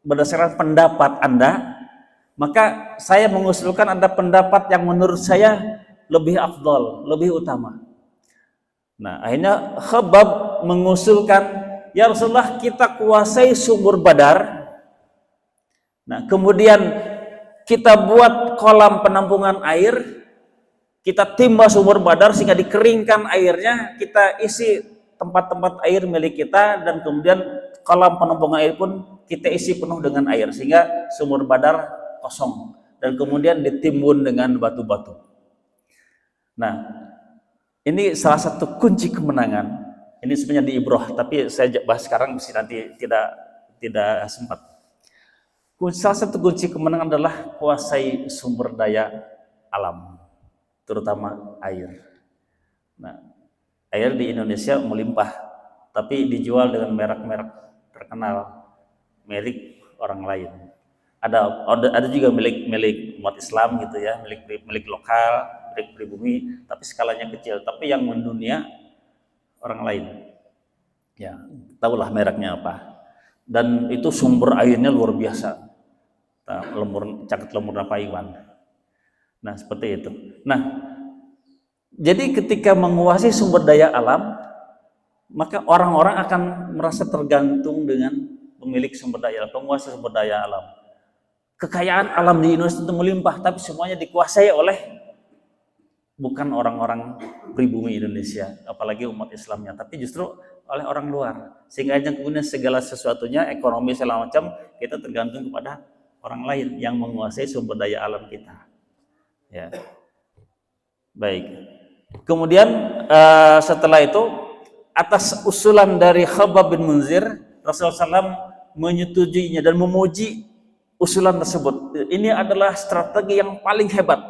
berdasarkan pendapat Anda, maka saya mengusulkan ada pendapat yang menurut saya lebih afdal, lebih utama. Nah, akhirnya Khabbab mengusulkan, "Ya Rasulullah, kita kuasai sumur Badar. Nah, kemudian kita buat kolam penampungan air, kita timba sumur Badar sehingga dikeringkan airnya, kita isi tempat-tempat air milik kita, dan kemudian kolam penampungan air pun kita isi penuh dengan air sehingga sumur Badar kosong dan kemudian ditimbun dengan batu-batu." Nah, ini salah satu kunci kemenangan. Ini sebenarnya di Ibrah, tapi saya bahas sekarang mesti nanti tidak sempat. Salah satu kunci kemenangan adalah kuasai sumber daya alam, terutama air. Nah, air di Indonesia melimpah, tapi dijual dengan merek-merek terkenal, milik orang lain. Ada juga milik umat Islam gitu ya, milik lokal, milik pribumi, tapi skalanya kecil. Tapi yang mendunia orang lain. Ya, tahulah mereknya apa. Dan itu sumber airnya luar biasa. Caket lemur Paiwan. Nah, seperti itu. Nah, jadi ketika menguasai sumber daya alam, maka orang-orang akan merasa tergantung dengan pemilik sumber daya, penguasa sumber daya alam. Kekayaan alam di Indonesia itu melimpah, tapi semuanya dikuasai oleh bukan orang-orang pribumi Indonesia, apalagi umat Islamnya, tapi justru oleh orang luar. Sehingga kemudian segala sesuatunya, ekonomi segala macam, kita tergantung kepada orang lain yang menguasai sumber daya alam kita. Ya, baik. Kemudian setelah itu, atas usulan dari Khabbab bin Munzir, Rasulullah SAW menyetujuinya dan memuji usulan tersebut. Ini adalah strategi yang paling hebat.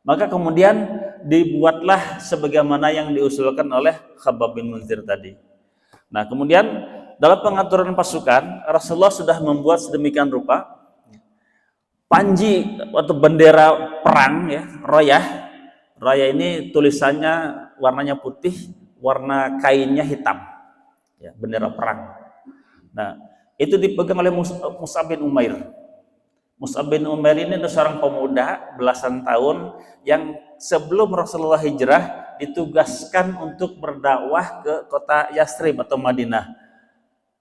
Maka kemudian dibuatlah sebagaimana yang diusulkan oleh Khabbab bin Munzir tadi. Nah, kemudian dalam pengaturan pasukan, Rasulullah sudah membuat sedemikian rupa panji atau bendera perang, ya, royah. Royah ini tulisannya warnanya putih, warna kainnya hitam, ya, bendera perang. Nah, itu dipegang oleh Mus'ab bin Umair. Mus'ab bin Umair ini adalah seorang pemuda belasan tahun yang sebelum Rasulullah hijrah, ditugaskan untuk berdakwah ke kota Yathrib atau Madinah.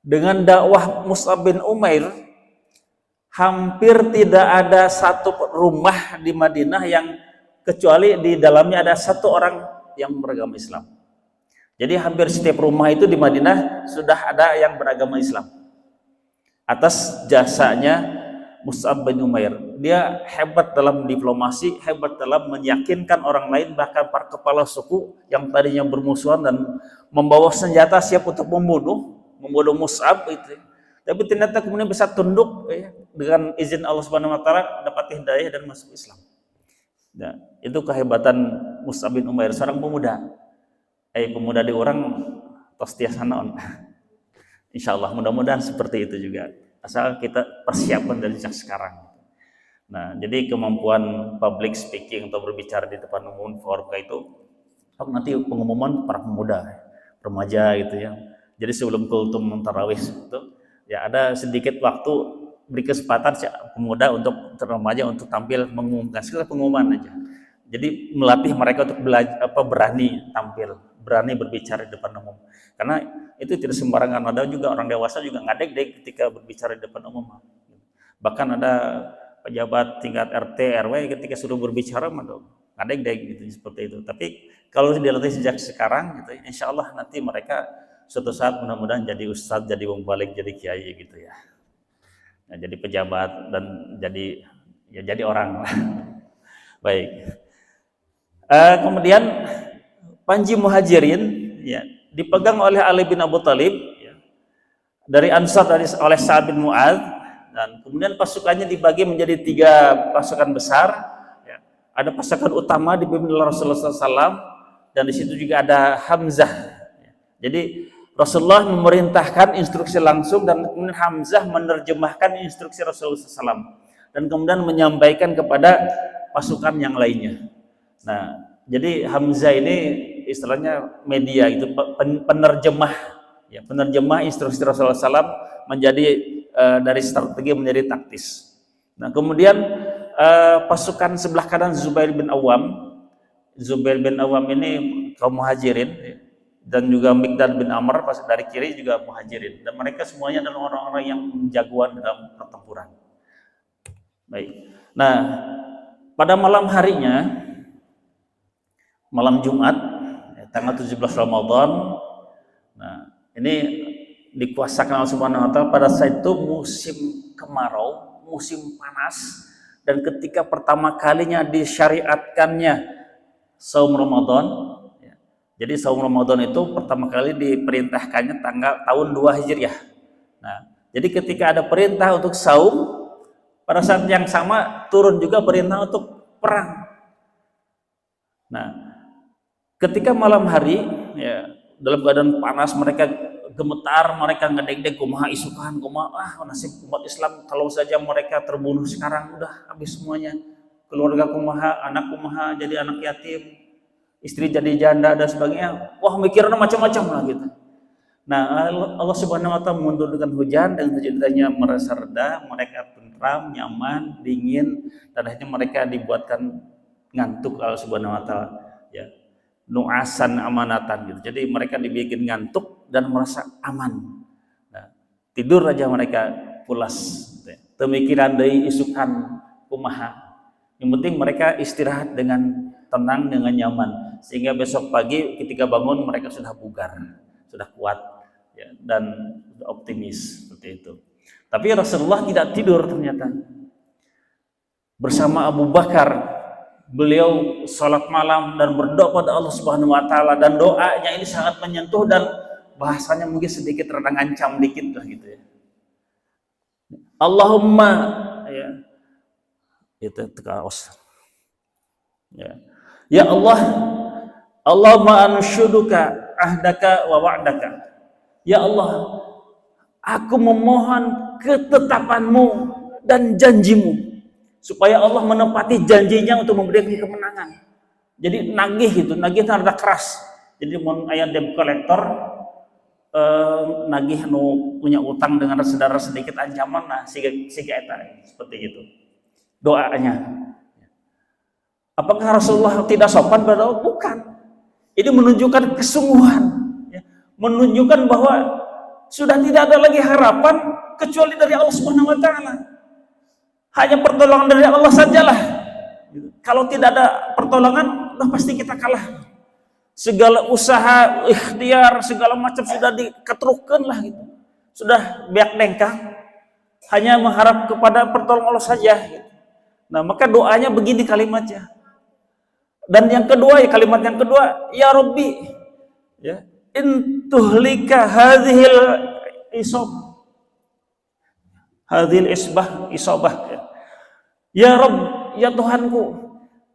Dengan dakwah Mus'ab bin Umair, hampir tidak ada satu rumah di Madinah yang kecuali di dalamnya ada satu orang yang beragama Islam. Jadi hampir setiap rumah itu di Madinah sudah ada yang beragama Islam. Atas jasanya Mus'ab bin Umair. Dia hebat dalam diplomasi, hebat dalam meyakinkan orang lain, bahkan para kepala suku yang tadinya bermusuhan dan membawa senjata siap untuk membunuh Mus'ab itu. Tapi ternyata kemudian bisa tunduk dengan izin Allah Subhanahu wa taala, dapat hidayah dan masuk Islam. Nah, itu kehebatan Mus'ab bin Umair, seorang pemuda. Pemuda di orang tos tiasa naon. Insyaallah mudah-mudahan seperti itu juga. Asal kita persiapan dari sejak sekarang. Nah, jadi kemampuan public speaking atau berbicara di depan umum forum itu nanti pengumuman para pemuda, remaja gitu ya. Jadi sebelum kultum tarawih itu ya ada sedikit waktu, beri kesempatan pemuda untuk remaja untuk tampil mengumumkan, sekedar pengumuman aja. Jadi melatih mereka untuk berani tampil, berani berbicara di depan umum. Karena itu tidak sembarangan, ada juga orang dewasa juga ngadeg-deg ketika berbicara di depan umum. Bahkan ada pejabat tingkat RT RW ketika suruh berbicara ngadeg-deg gitu, seperti itu. Tapi kalau dilatih sejak sekarang gitu, insya Allah nanti mereka suatu saat mudah-mudahan jadi ustadz, jadi mubalik, jadi kiai gitu ya. Nah, jadi pejabat dan jadi orang. Baik. Kemudian Panji Muhajirin ya dipegang oleh Ali bin Abu Thalib ya, dari Ansar oleh Sa'ad bin Mu'adz, dan kemudian pasukannya dibagi menjadi 3 pasukan besar ya. Ada pasukan utama dipimpin oleh Rasulullah SAW, dan di situ juga ada Hamzah ya. Jadi Rasulullah memerintahkan instruksi langsung, dan kemudian Hamzah menerjemahkan instruksi Rasulullah SAW dan kemudian menyampaikan kepada pasukan yang lainnya. Nah, jadi Hamzah ini istilahnya media itu, penerjemah ya, penerjemah instruksi Rasulullah SAW menjadi dari strategi menjadi taktis. Nah, kemudian pasukan sebelah kanan Zubair bin Awam ini kaum Muhajirin ya, dan juga Miqdad bin Amr dari kiri juga Muhajirin, dan mereka semuanya adalah orang-orang yang jagoan dalam pertempuran. Baik. Nah, pada malam harinya, malam Jumat tanggal 17 Ramadan. Nah, ini dikuasakan Allah Subhanahu wa taala pada saat itu musim kemarau, musim panas, dan ketika pertama kalinya disyariatkannya saum Ramadan ya. Jadi saum Ramadan itu pertama kali diperintahkannya tahun 2 Hijriah. Nah, jadi ketika ada perintah untuk saum, pada saat yang sama turun juga perintah untuk perang. Nah, ketika malam hari ya, dalam keadaan panas, mereka gemetar, mereka ngedeg-deg, kumaha isukan, kumaha nasib umat Islam kalau saja mereka terbunuh sekarang, udah habis semuanya. Keluarga kumaha, anak kumaha jadi anak yatim, istri jadi janda dan sebagainya. Wah, mikirnya macam-macam lah gitu. Nah, Allah Subhanahu wa taala menurunkan hujan, dan hujannya merasa reda, mereka tentram, nyaman, dingin, dan akhirnya mereka dibuatkan ngantuk Allah Subhanahu wa taala ya. Nu'asan amanatan gitu. Jadi mereka dibikin ngantuk dan merasa aman. Nah, tidur aja mereka pulas. Pemikiran dari isukan kumaha. Yang penting mereka istirahat dengan tenang, dengan nyaman, sehingga besok pagi ketika bangun mereka sudah bugar, sudah kuat ya, dan optimis seperti itu. Tapi Rasulullah tidak tidur ternyata. Bersama Abu Bakar, beliau sholat malam dan berdoa pada Allah Subhanahu wa taala, dan doanya ini sangat menyentuh dan bahasanya mungkin sedikit rada ngancam dikit lah gitu ya. Allahumma ya. Itu kaos. Ya Allah, Allahumma anshuduka ahdaka wa wa'daka. Ya Allah, aku memohon ketetapanmu dan janjimu, supaya Allah menepati janjinya untuk memberikan kemenangan. Jadi nagih rada keras. Jadi mun aya debt collector nagih nu punya utang dengan saudara sedikit ancaman, nah siga eta seperti itu doanya. Apakah Rasulullah tidak sopan pada Allah? Bukan. Ini menunjukkan kesungguhan, ya. Menunjukkan bahwa sudah tidak ada lagi harapan kecuali dari Allah Subhanahu wa taala. Hanya pertolongan dari Allah sajalah. Kalau tidak ada pertolongan, udah pasti kita kalah. Segala usaha, ikhtiar, segala macam sudah diketerukan lah gitu. Sudah biak dengkang, hanya mengharap kepada pertolongan Allah saja gitu. Nah, maka doanya begini kalimatnya. Dan yang kedua, ya kalimat yang kedua, ya Rabbi, ya, intuhlika hadhil isbah, ya Rabb, ya Tuhanku,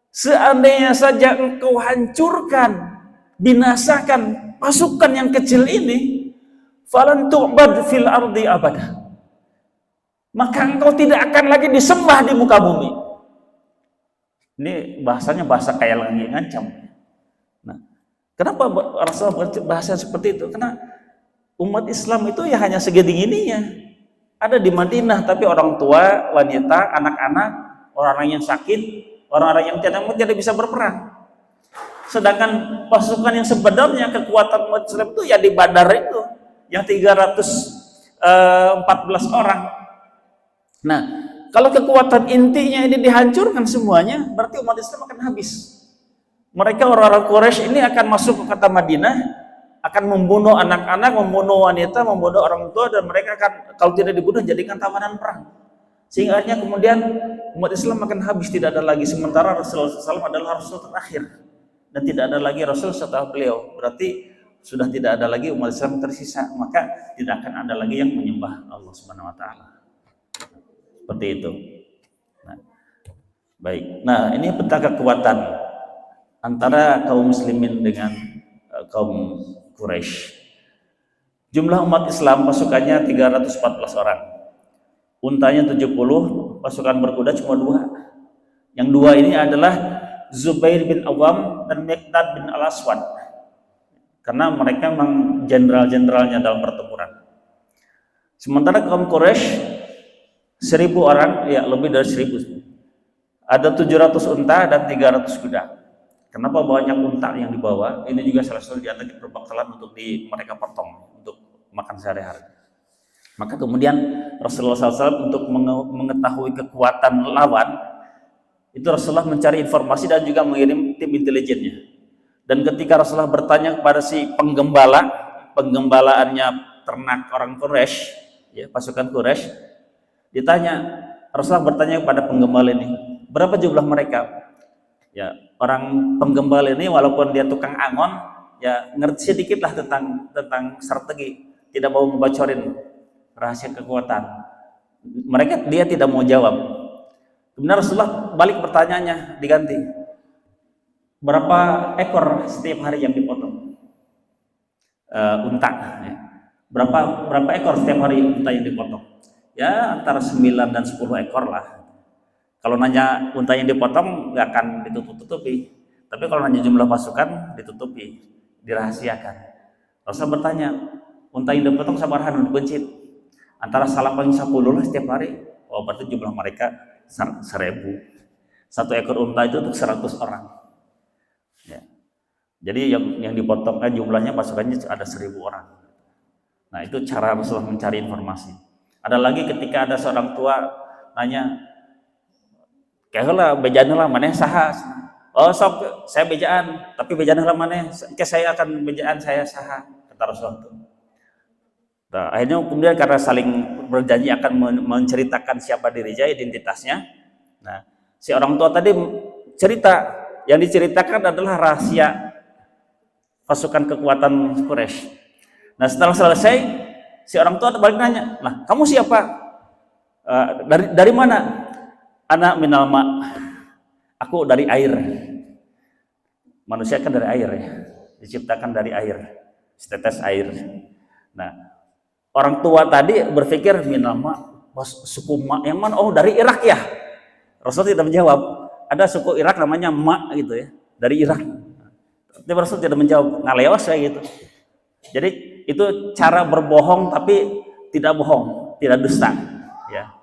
seandainya saja engkau hancurkan, binasakan pasukan yang kecil ini, falan tu'bad fil ardi abada, maka engkau tidak akan lagi disembah di muka bumi. Ini bahasanya bahasa kayak lagi ngancam. Nah, kenapa Rasulullah bahasa seperti itu? Karena umat Islam itu ya hanya segini ininya. Ada di Madinah, tapi orang tua, wanita, anak-anak, orang-orang yang sakit, orang-orang yang tidak bisa berperang. Sedangkan pasukan yang sebenarnya kekuatan umat Islam itu ya di Badar itu, yang 314 orang. Nah, kalau kekuatan intinya ini dihancurkan semuanya, berarti umat Islam akan habis. Mereka orang-orang Quraisy ini akan masuk ke kota Madinah, akan membunuh anak-anak, membunuh wanita, membunuh orang tua, dan mereka akan, kalau tidak dibunuh, jadikan tawanan perang. Sehingga akhirnya kemudian umat Islam akan habis, tidak ada lagi. Sementara Rasulullah SAW adalah Rasul terakhir, dan tidak ada lagi Rasul setelah beliau. Berarti sudah tidak ada lagi umat Islam tersisa, maka tidak akan ada lagi yang menyembah Allah Subhanahu wa taala. Seperti itu. Nah, baik. Nah, ini peta kekuatan antara kaum muslimin dengan kaum Quraisy. Jumlah umat Islam pasukannya 314 orang. Untanya 70, pasukan berkuda cuma 2. Yang 2 ini adalah Zubair bin Awam dan Miqdad bin Al-Aswad. Karena mereka memang jenderal-jenderalnya dalam pertempuran. Sementara kaum Quraisy 1000 orang, ya lebih dari 1000. Ada 700 unta dan 300 kuda. Kenapa banyak unta yang dibawa? Ini juga salah satu di antara perbekalan untuk mereka potong untuk makan sehari-hari. Maka kemudian Rasulullah SAW untuk mengetahui kekuatan lawan, itu Rasulullah mencari informasi dan juga mengirim tim intelijennya. Dan ketika Rasulullah bertanya kepada si penggembalaannya ternak orang Quraisy, ya, pasukan Quraisy, ditanya, Rasulullah bertanya kepada penggembala ini, berapa jumlah mereka? Ya, orang penggembala ini walaupun dia tukang angon, ya ngerti sedikit lah tentang strategi, tidak mau membocorin rahasia kekuatan. Dia tidak mau jawab. Kemudian Rasulullah balik pertanyaannya, diganti. Berapa ekor setiap hari yang dipotong? Unta. Ya. Berapa ekor setiap hari unta yang dipotong? Ya antara 9 dan 10 ekor lah. Kalau nanya unta yang dipotong nggak akan ditutup-tutupi. Tapi kalau nanya jumlah pasukan ditutupi, dirahasiakan. Rasulullah bertanya, unta yang dipotong sabar anu dipencit. Antara 8 10 lah setiap hari. Oh, berarti jumlah mereka 1000. Satu ekor unta itu untuk 100 orang. Ya. Jadi yang dipotong jumlahnya pasukannya ada 1000 orang. Nah, itu cara Rasulullah mencari informasi. Ada lagi ketika ada seorang tua nanya, "Kaheula bejaan heula maneh saha?" "Oh, sok saya bejaan, tapi bejaan heula maneh, saya akan bejaan saya saha," kata Rasulullah. Nah, akhirnya kemudian karena saling berjanji akan menceritakan siapa dirinya, identitasnya. Nah, si orang tua tadi cerita, yang diceritakan adalah rahasia pasukan kekuatan Quraisy. Nah, setelah selesai, si orang tua balik nanya, "Lah, kamu siapa? Dari mana?" "Ana minal ma." Aku dari air. Manusia kan dari air ya. Diciptakan dari air. Setetes air. Nah, orang tua tadi berpikir minal ma, suku ma yang mana? Oh, dari Irak ya. Rasul tidak menjawab. Ada suku Irak namanya ma gitu ya, dari Irak. Tapi Rasul tidak menjawab, ngalewas kayak gitu. Jadi itu cara berbohong tapi tidak bohong, tidak dusta, ya.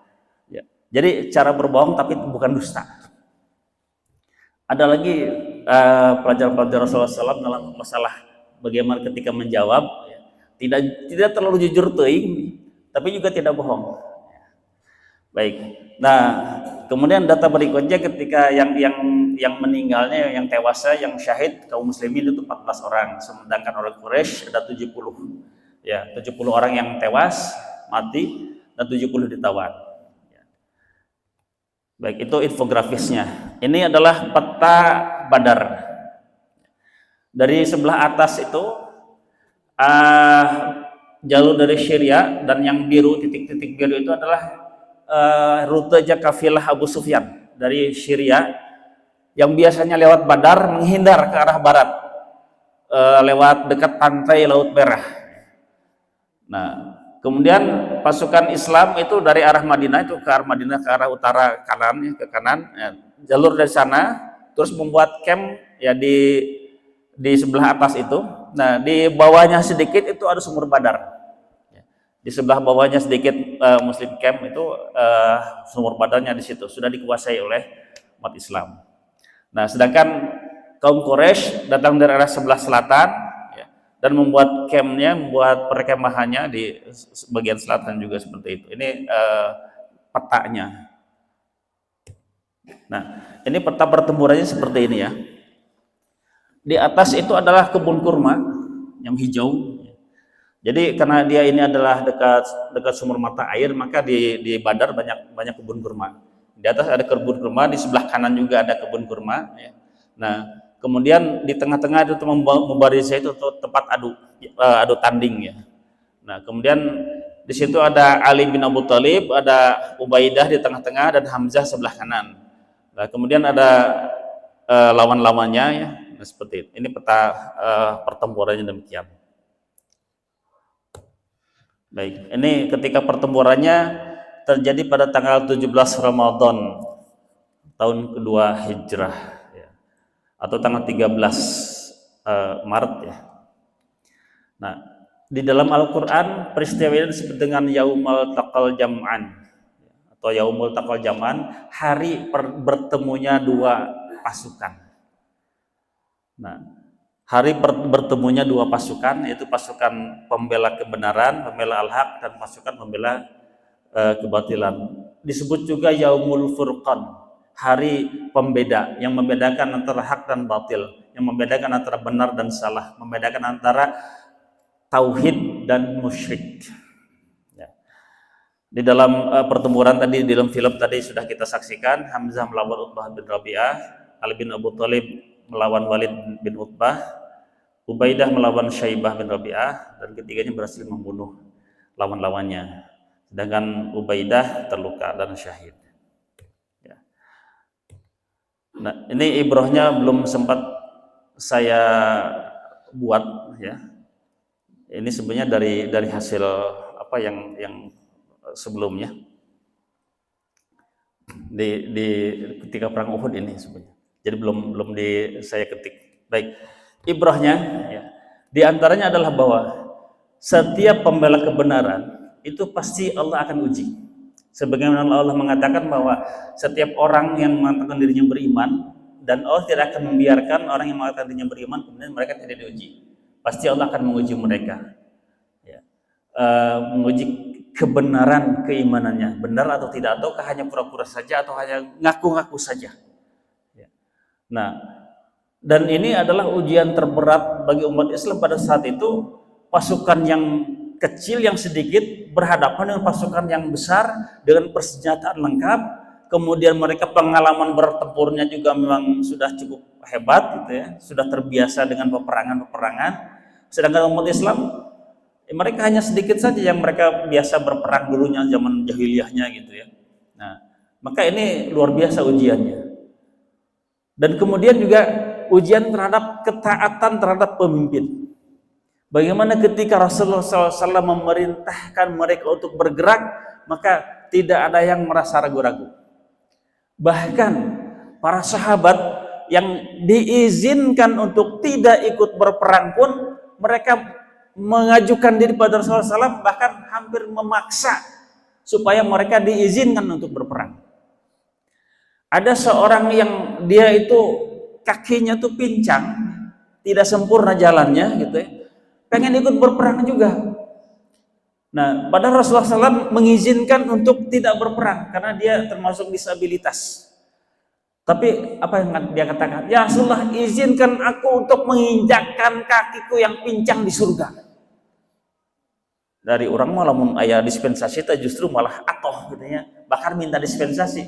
Jadi cara berbohong tapi bukan dusta. Ada lagi pelajar-pelajar Rasulullah SAW dalam masalah bagaimana ketika menjawab, tidak terlalu jujur teuing, tapi juga tidak bohong. Baik. Nah, kemudian data berikutnya ketika yang meninggalnya, yang tewasnya, yang syahid kaum muslimin itu 14 orang, sedangkan orang Quraisy ada 70. Ya, 70 orang yang tewas, mati, dan 70 ditawan. Baik, itu infografisnya. Ini adalah peta Badar. Dari sebelah atas itu jalur dari Syria, dan yang biru, titik-titik biru itu adalah rute kafilah Abu Sufyan dari Syria yang biasanya lewat Badar menghindar ke arah barat, lewat dekat pantai Laut Merah. Nah, kemudian pasukan Islam itu dari arah Madinah, itu ke arah Madinah, ke arah utara kanan, ke kanan, jalur dari sana, terus membuat camp ya di sebelah atas itu. Nah, di bawahnya sedikit itu ada sumur Badar. Di sebelah bawahnya sedikit Muslim camp itu sumur Badarnya di situ sudah dikuasai oleh umat Islam. Nah, sedangkan kaum Quraisy datang dari arah sebelah selatan, ya, dan membuat campnya, membuat perkemahannya di bagian selatan juga seperti itu. Ini petanya. Nah, ini peta pertempurannya seperti ini ya. Di atas itu adalah kebun kurma yang hijau. Jadi karena dia ini adalah dekat sumber mata air, maka di Badar banyak kebun kurma. Di atas ada kebun kurma, di sebelah kanan juga ada kebun kurma. Ya. Nah, kemudian di tengah-tengah itu membarisnya itu tempat adu tanding ya. Nah, kemudian di situ ada Ali bin Abu Thalib, ada Ubaidah di tengah-tengah, dan Hamzah sebelah kanan. Nah, kemudian ada lawan-lawannya ya, nah, seperti itu. Ini peta pertempurannya demikian. Baik, ini ketika pertempurannya terjadi pada tanggal 17 Ramadan tahun kedua Hijrah ya, atau tanggal 13 Maret ya. Nah, di dalam Al-Quran peristiwa ini disebut dengan Yaumul Taqal Jam'an atau Yaumul Taqal Jam'an, hari bertemunya dua pasukan. Nah, hari bertemunya dua pasukan, yaitu pasukan pembela kebenaran, pembela al-haq, dan pasukan pembela kebatilan. Disebut juga Yaumul Furqan, hari pembeda, yang membedakan antara hak dan batil, yang membedakan antara benar dan salah, membedakan antara tauhid dan musyrik. Ya. Di dalam pertempuran tadi, di dalam film tadi sudah kita saksikan, Hamzah melawan Utbah bin Rabi'ah, Ali bin Abu Thalib melawan Walid bin Utbah, Ubaidah melawan Syaibah bin Rabi'ah, dan ketiganya berhasil membunuh lawan-lawannya. Sedangkan Ubaidah terluka dan syahid. Ya. Nah, ini ibrohnya belum sempat saya buat ya. Ini sebenarnya dari hasil apa yang sebelumnya di ketika perang Uhud ini sebenarnya. Jadi belum saya ketik. Baik, ibrahnya ya, di antaranya adalah bahwa setiap pembela kebenaran itu pasti Allah akan uji. Sebagaimana Allah mengatakan bahwa setiap orang yang mengatakan dirinya beriman, dan Allah tidak akan membiarkan orang yang mengatakan dirinya beriman kemudian mereka tidak diuji. Pasti Allah akan menguji mereka, ya. Menguji kebenaran keimanannya, benar atau tidak, ataukah hanya pura-pura saja, atau hanya ngaku-ngaku saja. Nah, dan ini adalah ujian terberat bagi umat Islam pada saat itu. Pasukan yang kecil, yang sedikit, berhadapan dengan pasukan yang besar dengan persenjataan lengkap. Kemudian mereka pengalaman bertempurnya juga memang sudah cukup hebat gitu ya, sudah terbiasa dengan peperangan. Sedangkan umat Islam mereka hanya sedikit saja yang mereka biasa berperang dulunya zaman jahiliyahnya gitu ya. Nah, maka ini luar biasa ujiannya. Dan kemudian juga ujian terhadap ketaatan terhadap pemimpin. Bagaimana ketika Rasulullah SAW memerintahkan mereka untuk bergerak, maka tidak ada yang merasa ragu-ragu. Bahkan para sahabat yang diizinkan untuk tidak ikut berperang pun, mereka mengajukan diri pada Rasulullah SAW, bahkan hampir memaksa supaya mereka diizinkan untuk berperang. Ada seorang yang dia itu kakinya tuh pincang, tidak sempurna jalannya gitu ya, pengen ikut berperang juga. Nah, padahal Rasulullah SAW mengizinkan untuk tidak berperang karena dia termasuk disabilitas. Tapi apa yang dia katakan? Ya Rasulullah, izinkan aku untuk menginjakkan kakiku yang pincang di surga. Dari orang malah ayah dispensasi itu justru malah atoh gitu ya, bahkan minta dispensasi.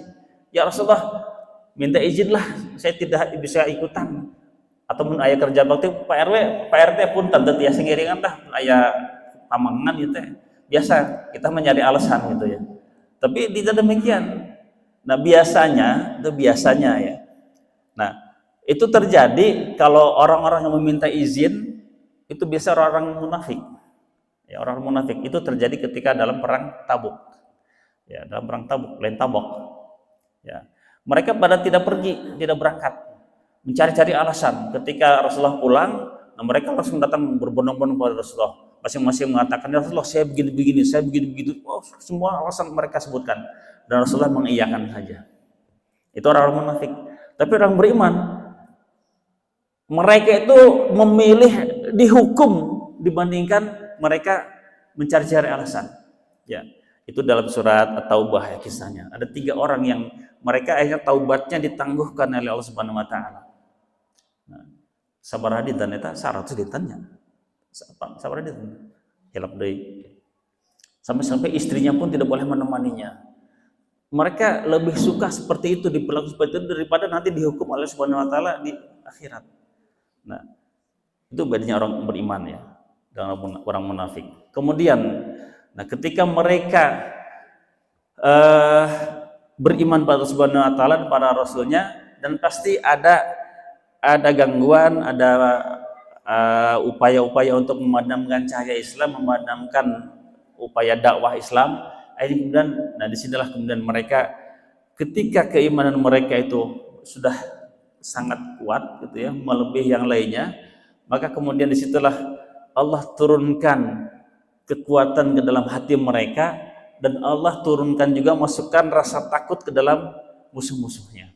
Ya Rasulullah, minta izinlah, saya tidak bisa ikutan. Ataupun ayah kerja bakti Pak RW, Pak RT pun tante tiasa ngiringan dah, ayah pamangan gitu ya. Biasa kita mencari alasan gitu ya. Tapi tidak demikian. Nah itu biasanya ya. Nah itu terjadi kalau orang-orang yang meminta izin itu biasa orang munafik. Ya, orang munafik itu terjadi ketika dalam perang Tabuk. Ya, dalam perang Tabuk, lain Tabok. Ya. Mereka pada tidak pergi, tidak berangkat. Mencari-cari alasan. Ketika Rasulullah pulang, nah mereka langsung datang berbondong-bondong kepada Rasulullah. Masing-masing mengatakan, ya Rasulullah, saya begini-begini, saya begini-begitu. Oh, semua alasan mereka sebutkan. Dan Rasulullah mengiyakan saja. Itu orang munafik. Tapi orang beriman, mereka itu memilih dihukum dibandingkan mereka mencari-cari alasan. Ya, itu dalam surat At-Taubah ya kisahnya. Ada 3 orang yang mereka akhirnya taubatnya ditangguhkan oleh Allah Subhanahu wa taala. Nah, sabar hadi dan eta 100 ditanya. Sabar hadi hilap deui. Sampai-sampai istrinya pun tidak boleh menemaninya. Mereka lebih suka seperti itu, diperlakukan seperti itu daripada nanti dihukum oleh Subhanahu wa taala di akhirat. Nah, itu bedanya orang beriman ya dengan orang munafik. Kemudian, nah ketika mereka beriman pada Subhanahu wa taala dan pada Rasulnya, dan pasti ada gangguan, ada upaya-upaya untuk memadamkan cahaya Islam, memadamkan upaya dakwah Islam. Kemudian, nah disinilah kemudian mereka, ketika keimanan mereka itu sudah sangat kuat gitu ya, melebihi yang lainnya, maka kemudian disitulah Allah turunkan kekuatan ke dalam hati mereka, dan Allah turunkan juga masukkan rasa takut ke dalam musuh-musuhnya.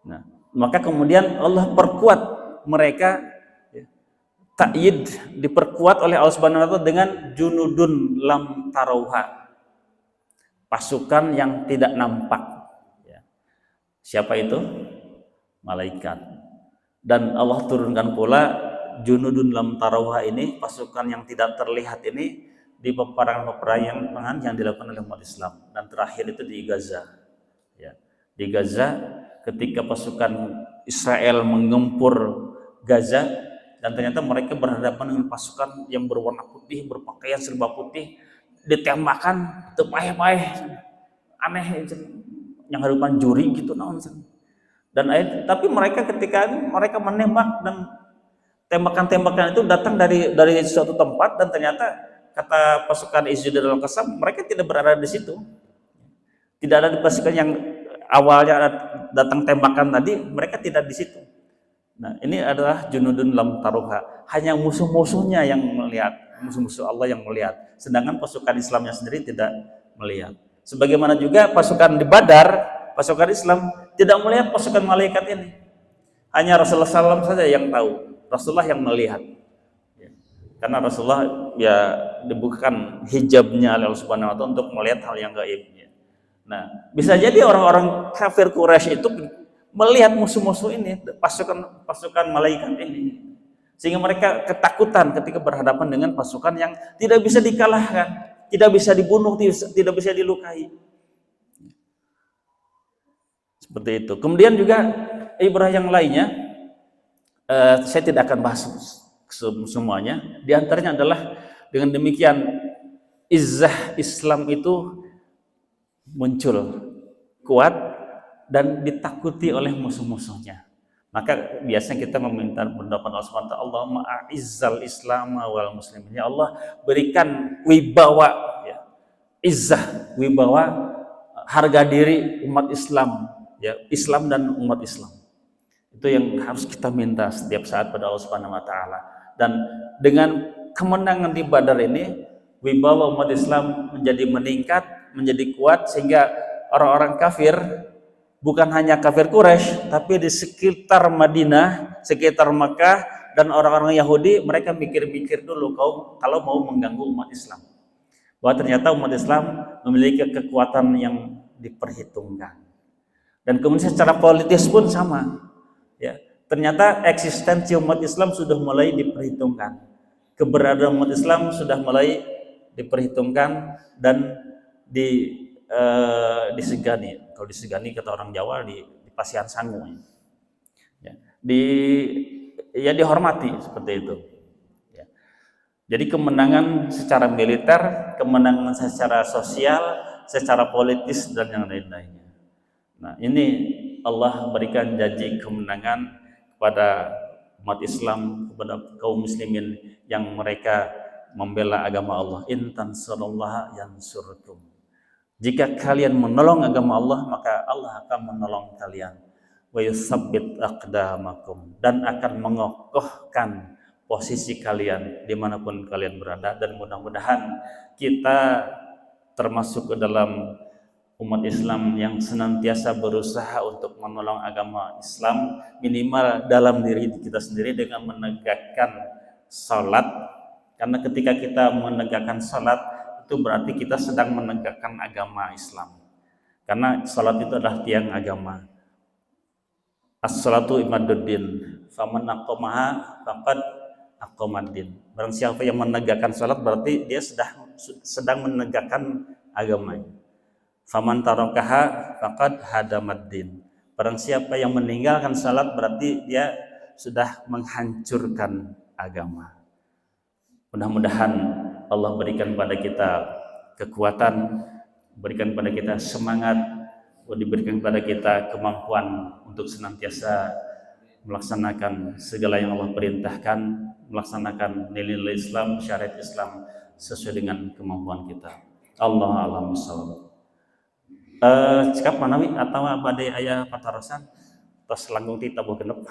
Nah, maka kemudian Allah perkuat mereka, ya, ta'yid, diperkuat oleh Allah Subhanahu wa taala dengan junudun lam tarauha, pasukan yang tidak nampak. Ya. Siapa itu? Malaikat. Dan Allah turunkan pula junudun lam tarawha ini, pasukan yang tidak terlihat ini, di peperangan yang dilakukan oleh umat Islam. Dan terakhir itu di Gaza. Ya. Di Gaza, ketika pasukan Israel mengempur Gaza, dan ternyata mereka berhadapan dengan pasukan yang berwarna putih, berpakaian serba putih, ditembakkan tepaeh-paeh, aneh, yang hadapan juri gitu, dan tapi mereka ketika mereka menembak, dan tembakan-tembakan itu datang dari suatu tempat, dan ternyata kata pasukan Izzuddin al-Qassam, mereka tidak berada di situ. Tidak ada di pasukan yang awalnya datang tembakan tadi, mereka tidak di situ. Nah, ini adalah junudun lam taruha. Hanya musuh-musuhnya yang melihat, musuh-musuh Allah yang melihat. Sedangkan pasukan Islamnya sendiri tidak melihat. Sebagaimana juga pasukan di Badar, pasukan Islam tidak melihat pasukan malaikat ini. Hanya Rasulullah SAW saja yang tahu. Rasulullah yang melihat, ya. Karena Rasulullah ya dibukakan hijabnya oleh Allah Subhanahu wa taala untuk melihat hal yang gaib. Nah, bisa jadi orang-orang kafir Quraisy itu melihat musuh-musuh ini, pasukan malaikat ini, sehingga mereka ketakutan ketika berhadapan dengan pasukan yang tidak bisa dikalahkan, tidak bisa dibunuh, tidak bisa dilukai. Seperti itu. Kemudian juga ibrah yang lainnya, saya tidak akan bahas semuanya. Di antaranya adalah dengan demikian izzah Islam itu muncul kuat dan ditakuti oleh musuh-musuhnya. Maka biasanya kita meminta pendapat Allah SWT, Allahumma a'izzal Islam wal muslimin. Ya Allah, berikan wibawa, ya, izzah, wibawa, harga diri umat Islam, ya, Islam dan umat Islam. Itu yang harus kita minta setiap saat pada Allah Subhanahu wa taala. Dan dengan kemenangan di Badar ini, wibawa umat Islam menjadi meningkat, menjadi kuat, sehingga orang-orang kafir bukan hanya kafir Quraisy, tapi di sekitar Madinah, sekitar Mekah, dan orang-orang Yahudi, mereka mikir-mikir dulu kalau mau mengganggu umat Islam. Bahwa ternyata umat Islam memiliki kekuatan yang diperhitungkan. Dan kemudian secara politis pun sama. Ya, ternyata eksistensi umat Islam sudah mulai diperhitungkan. Keberadaan umat Islam sudah mulai diperhitungkan dan disegani. Kalau disegani kata orang Jawa di pasian sangu. Ya, dihormati seperti itu. Ya. Jadi kemenangan secara militer, kemenangan secara sosial, secara politis dan yang lain-lainnya. Nah, ini Allah berikan janji kemenangan kepada umat Islam, kepada kaum muslimin yang mereka membela agama Allah. In tansurullaha yansurkum. Jika kalian menolong agama Allah, maka Allah akan menolong kalian. Wa yutsabbit aqdamakum, dan akan mengokohkan posisi kalian dimanapun kalian berada. Dan mudah-mudahan kita termasuk ke dalam umat Islam yang senantiasa berusaha untuk menolong agama Islam, minimal dalam diri kita sendiri dengan menegakkan salat. Karena ketika kita menegakkan salat, itu berarti kita sedang menegakkan agama Islam. Karena salat itu adalah tiang agama. As-salatu imaduddin, faman aqamaha faqad aqamaddin. Barang siapa yang menegakkan salat berarti dia sedang menegakkan agamanya. Faman tarakaha faqad hadamaddin. Barang siapa yang meninggalkan salat berarti dia sudah menghancurkan agama. Mudah-mudahan Allah berikan pada kita kekuatan, berikan pada kita semangat, diberikan pada kita kemampuan untuk senantiasa melaksanakan segala yang Allah perintahkan, melaksanakan nilai-nilai Islam, syariat Islam sesuai dengan kemampuan kita. Allah a'lam bishawab. Cekap manawi atau badai ayah patarosan tos langgung ti tabuh genep.